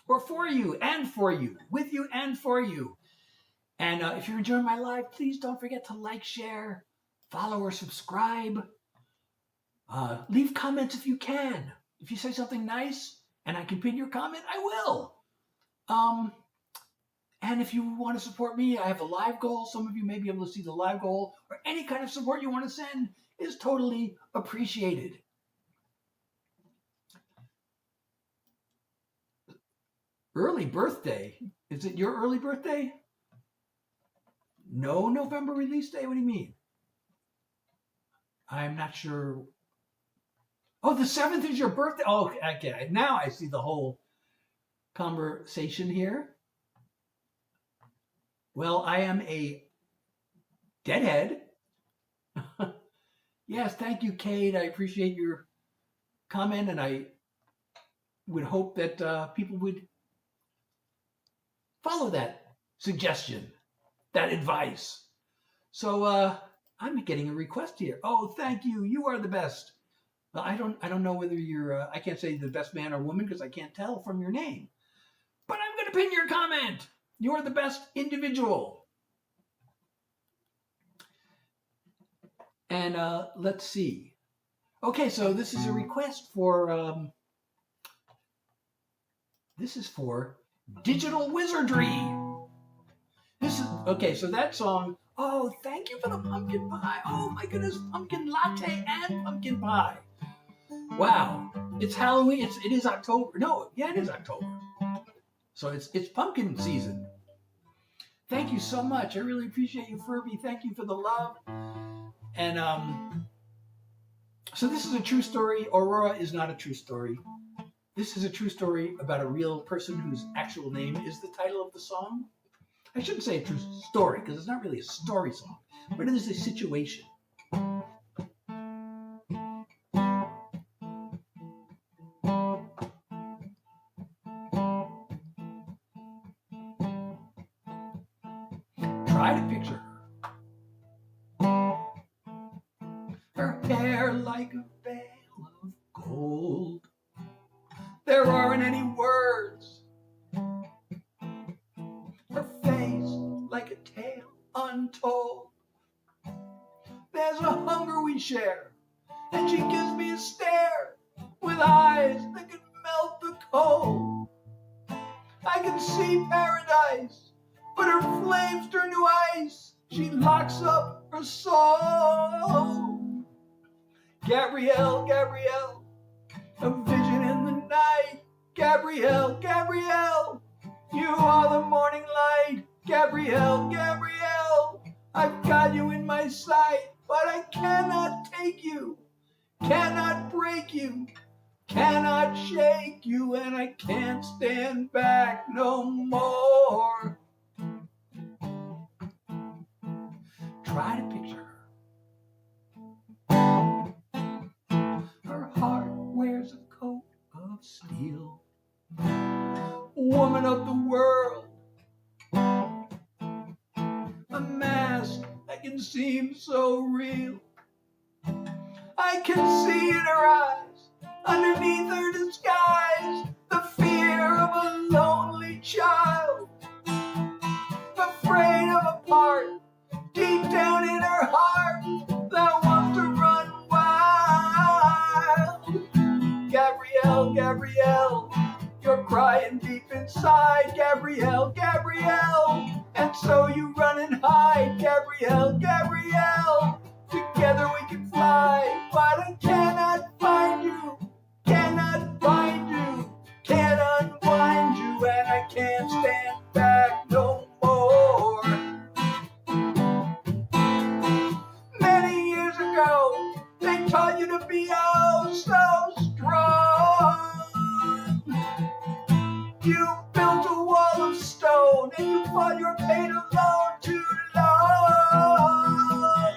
or for you, and for you, with you and for you. And if you're enjoying my live, please don't forget to like, share, follow, or subscribe. Leave comments if you can. If you say something nice and I can pin your comment, I will. And if you want to support me, I have a live goal. Some of you may be able to see the live goal, or any kind of support you want to send is totally appreciated. Early birthday? Is it your early birthday? No November release day? What do you mean? I'm not sure. Oh, the 7th is your birthday? Oh, okay. Now I see the whole conversation here. Well, I am a deadhead. Yes, thank you, Kate. I appreciate your comment, and I would hope that people would follow that suggestion, that advice. So I'm getting a request here. Oh, thank you. You are the best. I don't know whether you're. I can't say the best man or woman because I can't tell from your name. But I'm going to pin your comment. You're the best individual. And let's see. Okay, so this is a request for. This is for Digital Wizardry. This is okay. So that song. Oh, thank you for the pumpkin pie. Oh my goodness, pumpkin latte and pumpkin pie. Wow, it's Halloween. It is October. No, yeah, it is October. So it's pumpkin season. Thank you so much. I really appreciate you, Furby. Thank you for the love. And so this is a true story. Aurora is not a true story. This is a true story about a real person whose actual name is the title of the song. I shouldn't say a true story because it's not really a story song, but it is a situation. Try to picture her. Her hair like a veil of gold. There aren't any words. Her face like a tale untold. There's a hunger we share, and she gives me a stare with eyes that can melt the cold. I can see paradise, but her flames turn to ice. She locks up her soul. Gabrielle, Gabrielle, a vision in the night. Gabrielle, Gabrielle, you are the morning light. Gabrielle, Gabrielle, I've got you in my sight, but I cannot take you, cannot break you, cannot shake you, and I can't stand back no more. Try to picture her. Her heart wears a coat of steel. Woman of the world. A mask that can seem so real. I can see in her eyes, underneath her disguise, the fear of a lonely child, afraid of a part deep down in her heart that wants to run wild. Gabrielle, Gabrielle, you're crying deep inside. Gabrielle, Gabrielle, and so you run and hide. Gabrielle, Gabrielle, together we can fly, but I cannot find you, cannot bind you, can't unwind you, and I can't stand back no more. Many years ago, they taught you to be oh so strong. You built a wall of stone, and you fought your pain alone too long.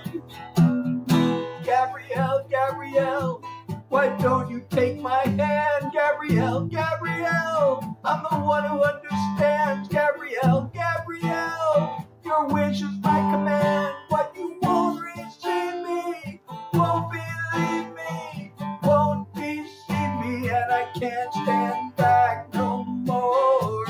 Gabrielle, Gabrielle, why don't you take my hand? Gabrielle, Gabrielle, I'm the one who understands. Gabrielle, Gabrielle, your wish is my command. What you won't receive me, won't believe me, won't deceive me, and I can't stand back no more.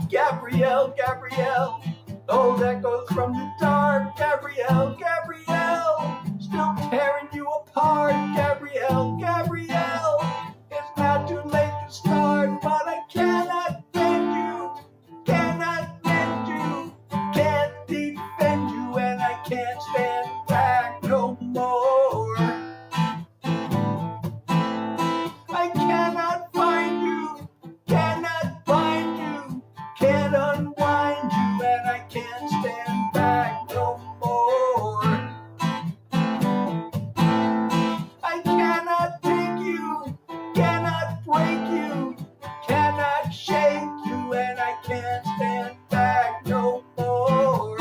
Gabrielle, Gabrielle, old echoes from the dark. Gabrielle, Gabrielle, still tearing you apart. Gabrielle, Gabrielle, it's not too late to start, but I cannot bend you, cannot bend you, can't defend you, and I can't stand back no more. I cannot find you, cannot bind you, can't unwind you, and I can't stand back no more. I cannot take you, cannot break you, cannot shake you, and I can't stand back no more.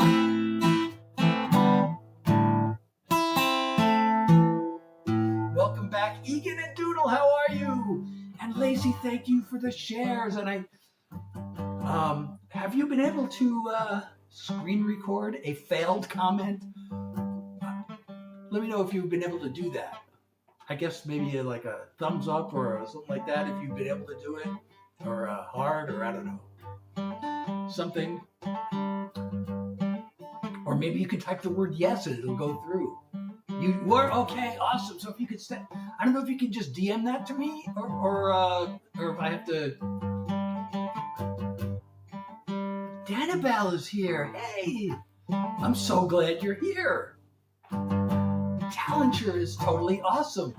Welcome back, Egan and Doodle, how are you? And Lacey, thank you for the shares. And have you been able to screen record a failed comment? Let me know if you've been able to do that. I guess maybe like a thumbs up or something like that if you've been able to do it, or a heart, or I don't know, something. Or maybe you could type the word yes and it'll go through. You were okay, awesome. So if you could I don't know if you could just DM that to me, or if I have to. Danabelle is here. Hey, I'm so glad you're here. Talent is totally awesome.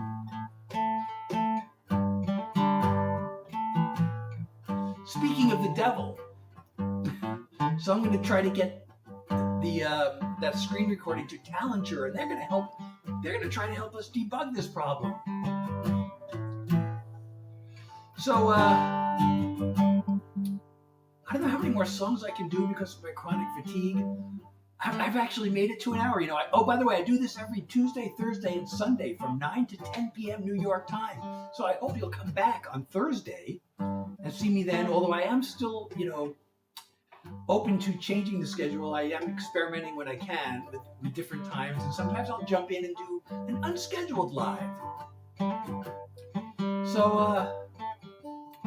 Speaking of the devil, So I'm going to try to get the that screen recording to Talenture, and they're going to help. They're going to try to help us debug this problem. So I don't know how many more songs I can do because of my chronic fatigue. I've actually made it to an hour. You know, oh, by the way, I do this every Tuesday, Thursday, and Sunday from 9 to 10 p.m. New York time. So I hope you'll come back on Thursday and see me then, although I am still, you know, open to changing the schedule. I am experimenting when I can with different times, and sometimes I'll jump in and do an unscheduled live. So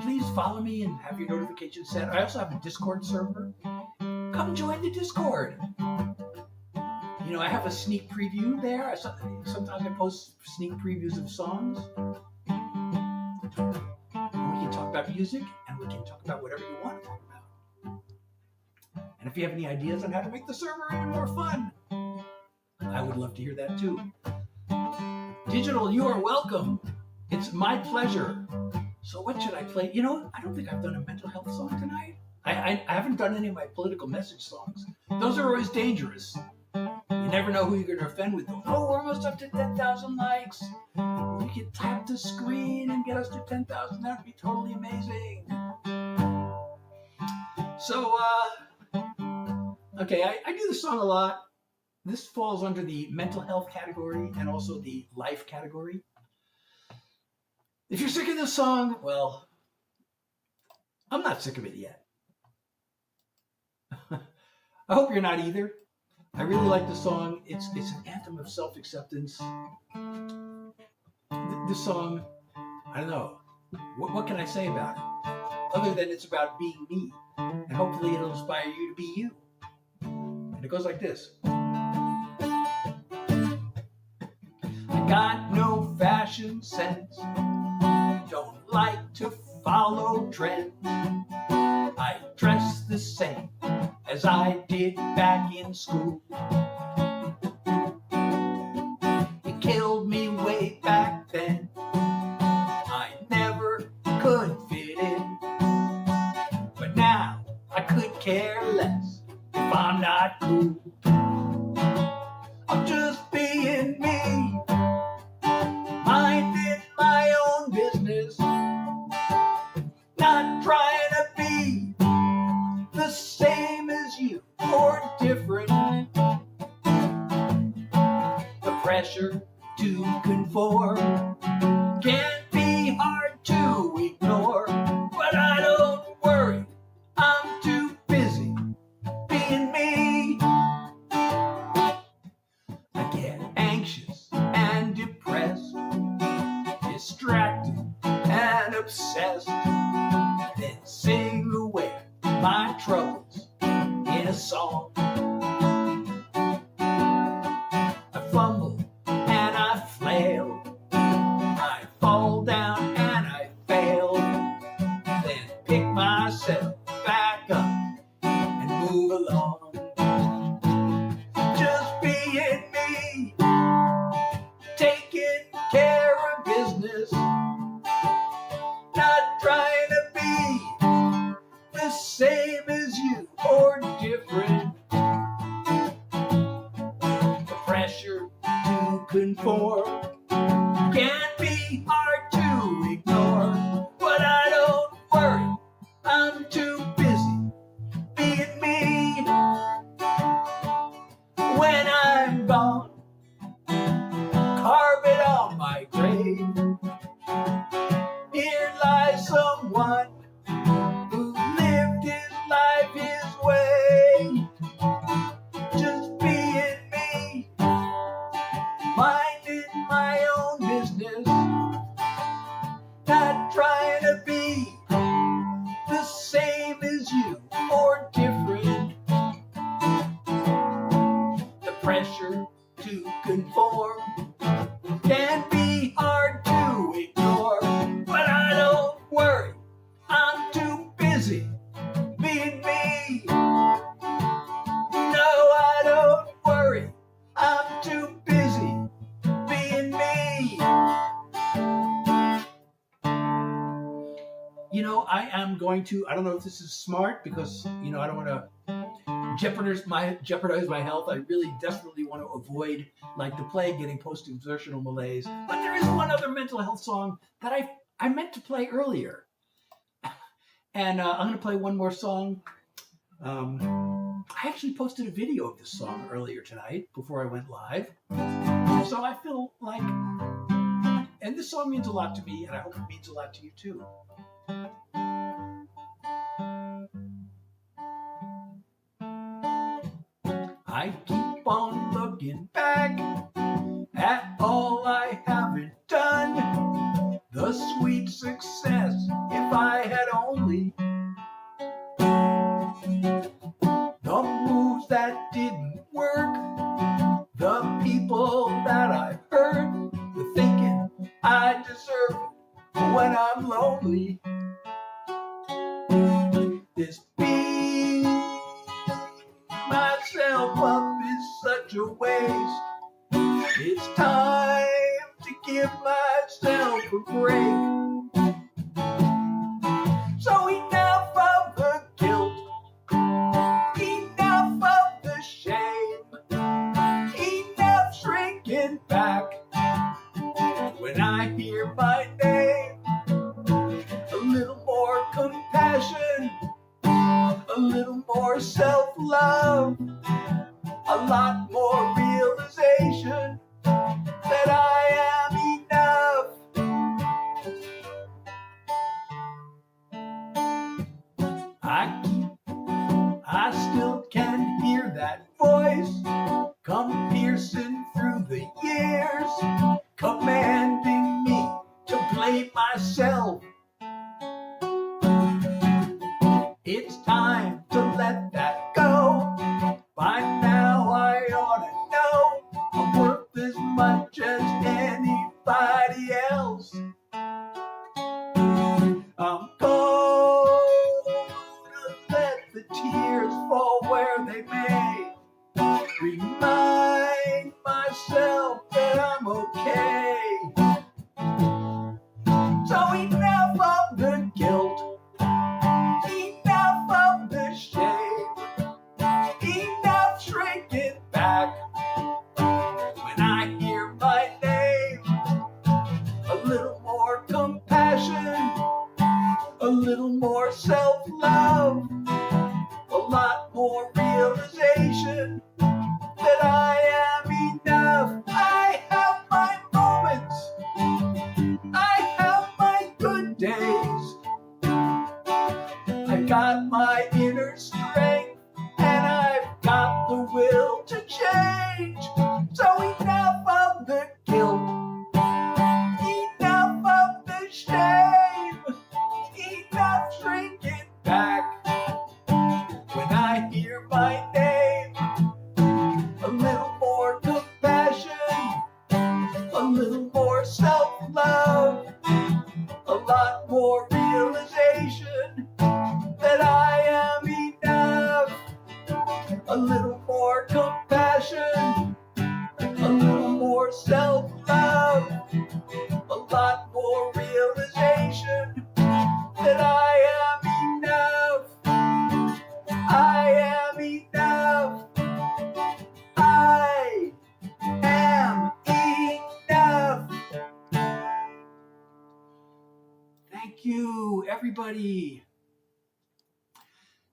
please follow me and have your notifications set. I also have a Discord server. Come join the Discord. You know, I have a sneak preview there. Sometimes I post sneak previews of songs. And we can talk about music, and we can talk about whatever you want to talk about. And if you have any ideas on how to make the server even more fun, I would love to hear that too. Digital, you are welcome. It's my pleasure. So what should I play? You know, I don't think I've done a mental health song tonight. I haven't done any of my political message songs. Those are always dangerous. You never know who you're going to offend with those. Oh, we're almost up to 10,000 likes. If you could tap the screen and get us to 10,000, that would be totally amazing. So, okay, I do this song a lot. This falls under the mental health category and also the life category. If you're sick of this song, well, I'm not sick of it yet. I hope you're not either. I really like the song. It's an anthem of self-acceptance. This song, I don't know. What can I say about it? Other than it's about being me. And hopefully it'll inspire you to be you. And it goes like this. I got no fashion sense. Don't like to follow trends. I dress the same as I did back in school. It killed me way back then. I never could fit in. But now I could care less if I'm not cool. I'm just being me, minding my own business, not trying to be the same as you or different. The pressure to conform can be hard to ignore, but I don't worry, I'm too busy being me. I get anxious and depressed, distracted and obsessed, then sing away my troubles in a song. I fumble and I flail, I fall down and I fail, then pick myself back up and move along. Just being me, taking care of business, not trying to be the same as you or different. The pressure to conform can be hard to ignore, but I don't worry, I'm too busy being me. When I'm gone, carve it on my grave. Here lies someone who lived his life his way. Just being me, minding my own business, not trying to be the same as you or different. The pressure to conform can be hard to ignore, but I don't worry, I'm too busy being me. No, I don't worry, I'm too busy being me. You know, I am going to, I don't know if this is smart because, you know, I don't want to jeopardize my health. I really desperately want to avoid, like the plague, getting post-exertional malaise. But there is one other mental health song that I meant to play earlier. And I'm going to play one more song. I actually posted a video of this song earlier tonight before I went live. So I feel like, and this song means a lot to me, and I hope it means a lot to you too. I keep on looking back at all I haven't done. The sweet success, if I had only. The moves that didn't work. The people that I've hurt were thinking I deserve it when I'm lonely. This beat myself up is such a waste. It's time to give myself a break. So enough of the guilt, enough of the shame, enough shrinking back when I hear my name. A little more compassion, a little more self-love, a lot more realization that I am enough. I still can hear that voice come piercing through the years, commanding me to blame myself. It's time to let that go. By now I ought to know I'm worth as much as anybody else. I'm gonna let the tears fall where they may. Remind myself that I'm okay. So enough of the guilt, enough of the shame, enough shrinking back when I hear my name. A little more compassion, a little more self-love, a lot more realization that I am enough. I have my moments, I have my good days. I've got my inner strength, and I've got the will to change. So enough of the guilt, enough of the shame, enough shrinking back when I hear my name. A little more compassion, a little more self-love, a lot more realization that I am enough. A little more compassion, a little more self-love, a lot more realization that I am enough. I am enough. I am enough. Thank you, everybody.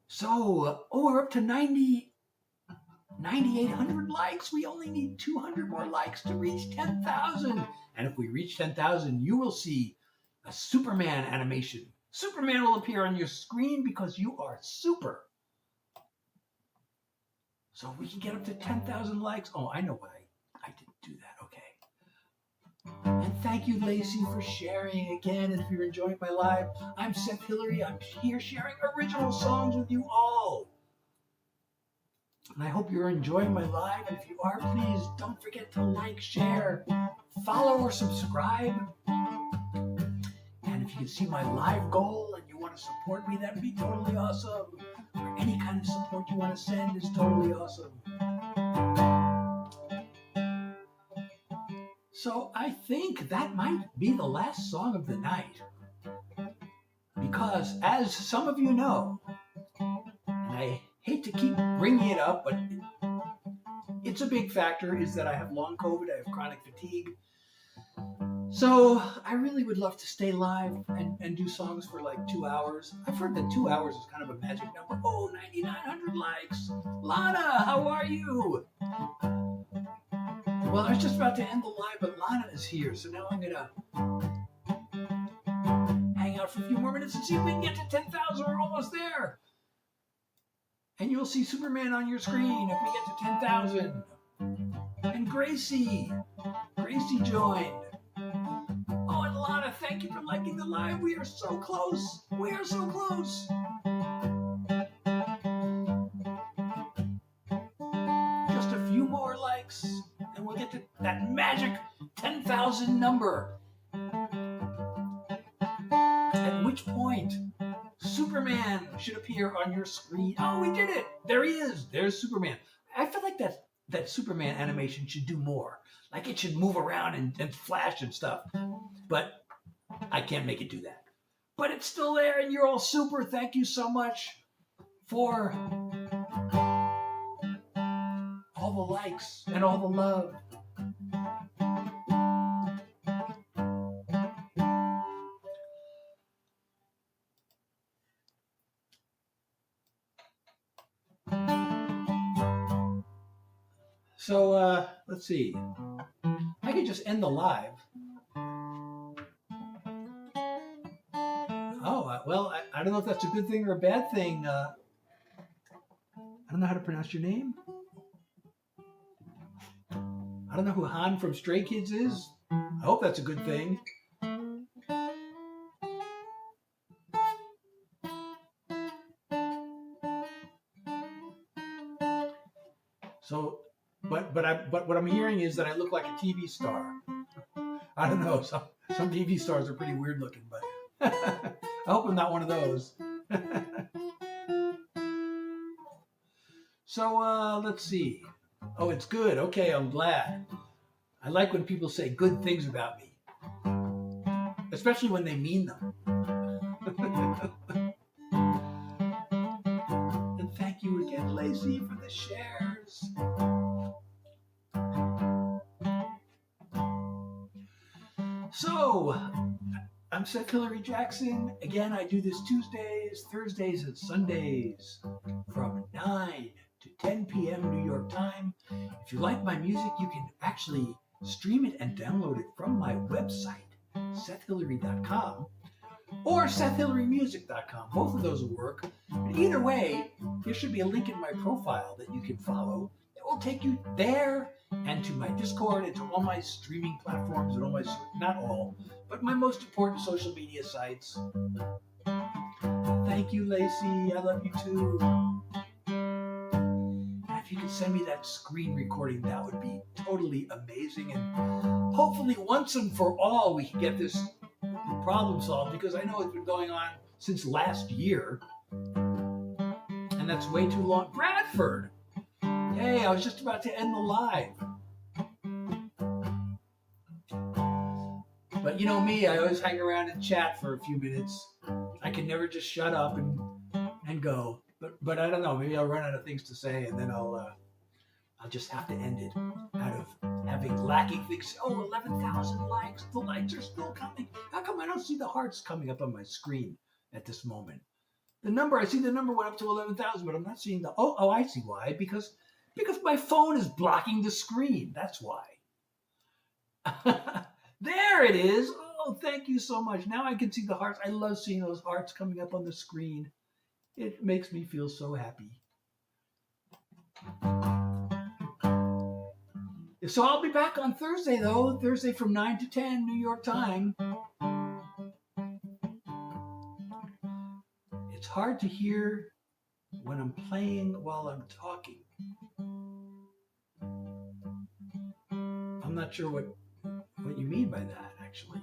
So, we're up to 9,800 likes. We only need 200 more likes to reach 10,000. And if we reach 10,000, you will see a Superman animation. Superman will appear on your screen because you are super. So we can get up to 10,000 likes. Oh, I know why I didn't do that. Okay. And thank you, Lacey, for sharing again. And if you're enjoying my live, I'm Seth Hilary. I'm here sharing original songs with you all. And I hope you're enjoying my live. And if you are, please don't forget to like, share, follow, or subscribe. And if you can see my live goal and you want to support me, that would be totally awesome. Or any kind of support you want to send is totally awesome. So I think that might be the last song of the night. Because as some of you know, and hate to keep bringing it up, but it's a big factor, is that I have long COVID, I have chronic fatigue. So I really would love to stay live and do songs for like 2 hours. I've heard that 2 hours is kind of a magic number. Oh, 9,900 likes. Lana, how are you? Well, I was just about to end the live, but Lana is here. So now I'm going to hang out for a few more minutes and see if we can get to 10,000. We're almost there. And you'll see Superman on your screen if we get to 10,000. And Gracie joined. Oh, and Lana, thank you for liking the live. We are so close. We are so close. Just a few more likes, and we'll get to that magic 10,000 number. At which point, Superman should appear on your screen. Oh, we did it. There he is. There's Superman. I feel like that Superman animation should do more. Like it should move around and flash and stuff. But I can't make it do that. But it's still there, and you're all super. Thank you so much for all the likes and all the love. So let's see. I could just end the live. Oh, well, I don't know if that's a good thing or a bad thing. I don't know how to pronounce your name. I don't know who Han from Stray Kids is. I hope that's a good thing. So, but what I'm hearing is that I look like a TV star. I don't know. Some TV stars are pretty weird looking, but I hope I'm not one of those. So let's see. Oh, it's good. Okay, I'm glad. I like when people say good things about me, especially when they mean them. And thank you again, Lacey, for the shares. So, I'm Seth Hilary Jackson. Again, I do this Tuesdays, Thursdays, and Sundays from 9 to 10 p.m. New York time. If you like my music, you can actually stream it and download it from my website, SethHilary.com, or SethHilaryMusic.com. Both of those will work. But either way, there should be a link in my profile that you can follow. It will take you there and to my Discord and to all my streaming platforms and all my, not all, but my most important social media sites. Thank you, Lacey. I love you too. And if you could send me that screen recording, that would be totally amazing. And hopefully once and for all, we can get this problem solved, because I know it's been going on since last year. And that's way too long. Bradford! Hey, I was just about to end the live. But you know me, I always hang around and chat for a few minutes. I can never just shut up and go. But I don't know, maybe I'll run out of things to say, and then I'll just have to end it out of having lacking things. Oh, 11,000 likes. The likes are still coming. How come I don't see the hearts coming up on my screen at this moment? I see the number went up to 11,000, but I'm not seeing the, oh, I see why. Because my phone is blocking the screen. That's why. There it is. Oh, thank you so much. Now I can see the hearts. I love seeing those hearts coming up on the screen. It makes me feel so happy. So I'll be back on Thursday, though. Thursday from 9 to 10, New York time. It's hard to hear when I'm playing while I'm talking. I'm not sure what you mean by that, actually.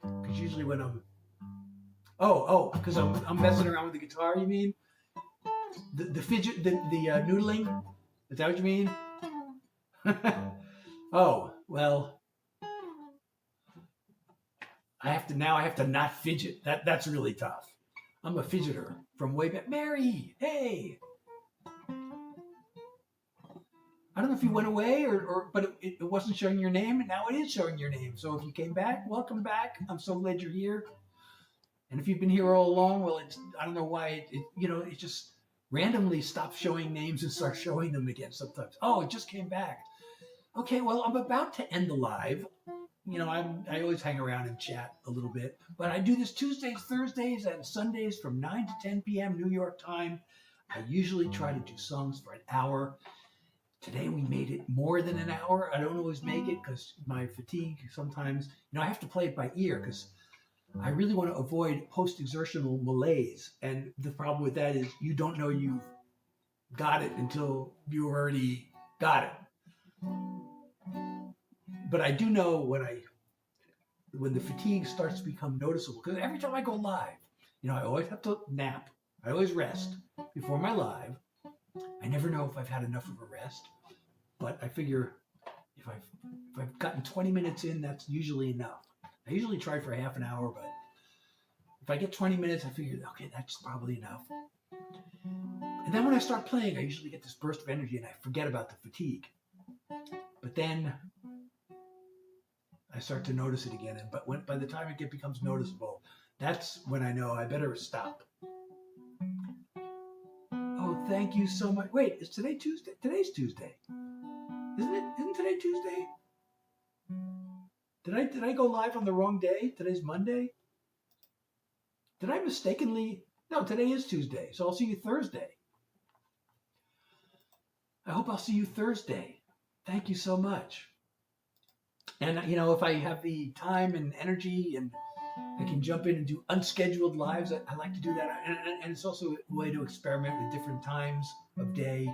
Because usually when I'm... because I'm messing around with the guitar, you mean? The fidget, the noodling? Is that what you mean? Oh, well... I have to not fidget. That's really tough. I'm a fidgeter from way back. Mary, hey! don't know if you went away but it wasn't showing your name, and now it is showing your name. So if you came back, welcome back. I'm so glad you're here. And if you've been here all along, well, I don't know why it just randomly stops showing names and starts showing them again sometimes. Oh, it just came back. Okay, well, I'm about to end the live. I always hang around and chat a little bit, but I do this Tuesdays, Thursdays, and Sundays from 9 to 10 p.m. New York time. I usually try to do songs for an hour. Today we made it more than an hour. I don't always make it because my fatigue sometimes, I have to play it by ear because I really want to avoid post-exertional malaise. And the problem with that is you don't know you've got it until you already got it. But I do know when the fatigue starts to become noticeable, because every time I go live, I always have to nap. I always rest before my live. I never know if I've had enough of a rest, but I figure if I've gotten 20 minutes in, that's usually enough. I usually try for half an hour, but if I get 20 minutes, I figure, okay, that's probably enough. And then when I start playing, I usually get this burst of energy and I forget about the fatigue. But then I start to notice it again. But by the time it becomes noticeable, that's when I know I better stop. Oh, thank you so much. Wait, is today Tuesday? Today's Tuesday. Isn't it? Isn't today Tuesday? Did I go live on the wrong day? Today's Monday? Did I mistakenly? No, today is Tuesday, so I'll see you Thursday. I hope I'll see you Thursday. Thank you so much. And, if I have the time and energy and I can jump in and do unscheduled lives, I like to do that. And it's also a way to experiment with different times of day.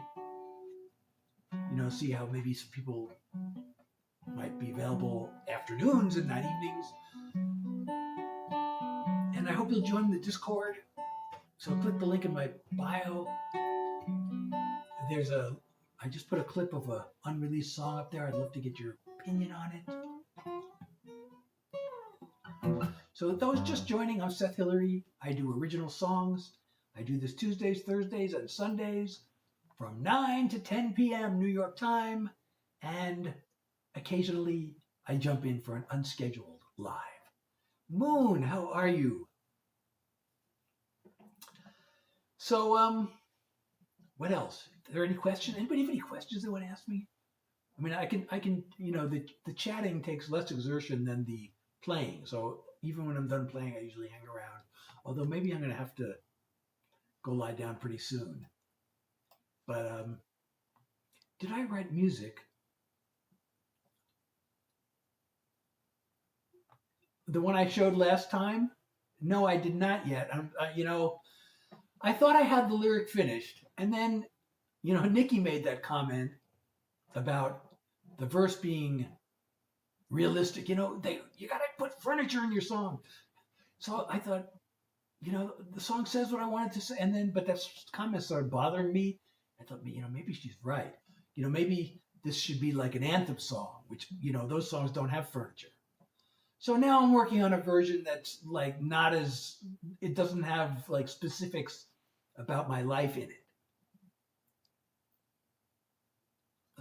See how maybe some people might be available afternoons and not evenings. And I hope you'll join the Discord. So click the link in my bio. I just put a clip of an unreleased song up there. I'd love to get your opinion on it. So those just joining, I'm Seth Hilary. I do original songs. I do this Tuesdays, Thursdays, and Sundays from 9 to 10 p.m. New York time. And occasionally I jump in for an unscheduled live. Moon, how are you? So, what else? Are there any questions? Anybody have any questions they want to ask me? I mean, I can, the chatting takes less exertion than the playing. So even when I'm done playing, I usually hang around. Although maybe I'm going to have to go lie down pretty soon. But did I write music? The one I showed last time? No, I did not yet. I thought I had the lyric finished. And then, Nikki made that comment about the verse being realistic. You got to put furniture in your song. So I thought, the song says what I wanted to say. And then, but that comment started bothering me. I thought, maybe she's right. Maybe this should be like an anthem song, which, those songs don't have furniture. So now I'm working on a version that's like it doesn't have like specifics about my life in it.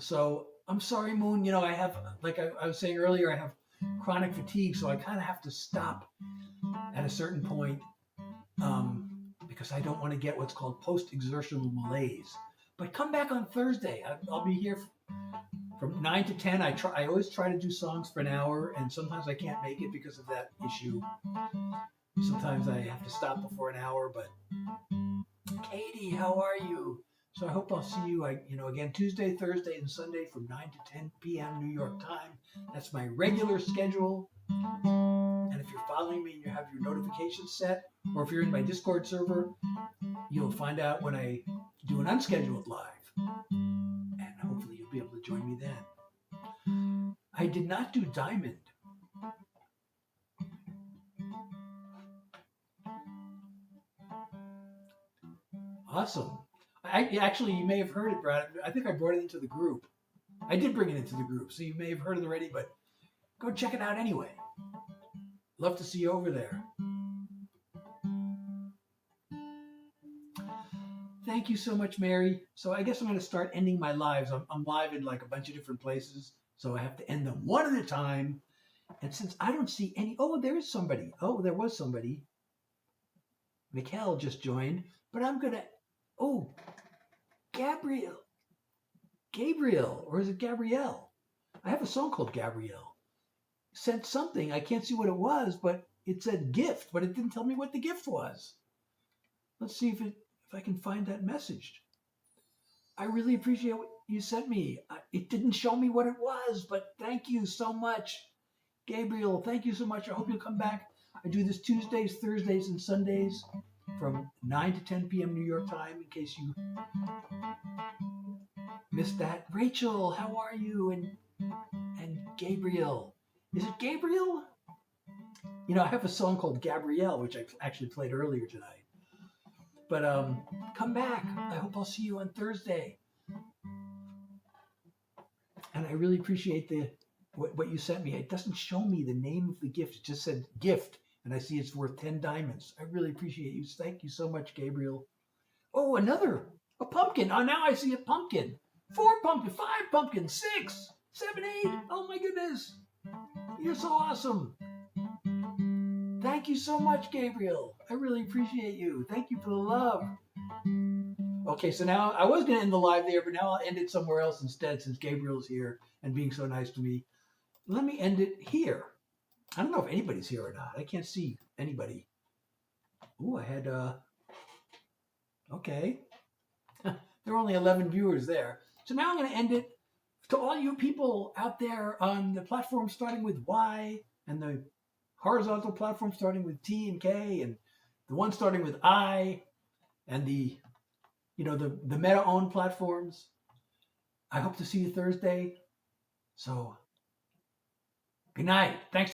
So I'm sorry, Moon. I have, like I was saying earlier, I have chronic fatigue, so I kind of have to stop at a certain point because I don't want to get what's called post-exertional malaise. But come back on Thursday. I'll be here from 9 to 10. I always try to do songs for an hour, and sometimes I can't make it because of that issue. Sometimes I have to stop before an hour, but Katie, how are you? So I hope I'll see you, again, Tuesday, Thursday, and Sunday from 9 to 10 p.m. New York time. That's my regular schedule. And if you're following me and you have your notifications set, or if you're in my Discord server, you'll find out when I do an unscheduled live. And hopefully you'll be able to join me then. I did not do Diamond. Awesome. Actually, you may have heard it, Brad. I think I brought it into the group. I did bring it into the group, so you may have heard it already, but go check it out anyway. Love to see you over there. Thank you so much, Mary. So I guess I'm going to start ending my lives. I'm live in like a bunch of different places, so I have to end them one at a time. And since I don't see any, oh, there is somebody. Oh, there was somebody. Mikhail just joined, but I'm going to, oh, Gabriel, or is it Gabrielle? I have a song called Gabrielle. Sent something. I can't see what it was, but it said gift, but it didn't tell me what the gift was. Let's see if I can find that message. I really appreciate what you sent me. It didn't show me what it was, but thank you so much, Gabriel. Thank you so much. I hope you'll come back. I do this Tuesdays, Thursdays, and Sundays from 9 to 10 p.m. New York time, in case you missed that. Rachel, how are you? And Gabriel. Is it Gabriel? You know, I have a song called Gabrielle, which I actually played earlier tonight. But come back. I hope I'll see you on Thursday. And I really appreciate what you sent me. It doesn't show me the name of the gift. It just said gift, and I see it's worth 10 diamonds. I really appreciate you. Thank you so much, Gabriel. Oh, a pumpkin. Oh, now I see a pumpkin. 4 pumpkins, 5 pumpkins, 6, 7, 8. Oh my goodness. You're so awesome. Thank you so much, Gabriel. I really appreciate you. Thank you for the love. Okay, so now I was going to end the live there, but now I'll end it somewhere else instead, since Gabriel's here and being so nice to me. Let me end it here. I don't know if anybody's here or not. I can't see anybody. Ooh, I had, okay. There were only 11 viewers there. So now I'm going to end it. To all you people out there on the platform starting with Y, and the horizontal platform starting with T and K, and the one starting with I, and the Meta-owned platforms. I hope to see you Thursday. So, good night. Thanks.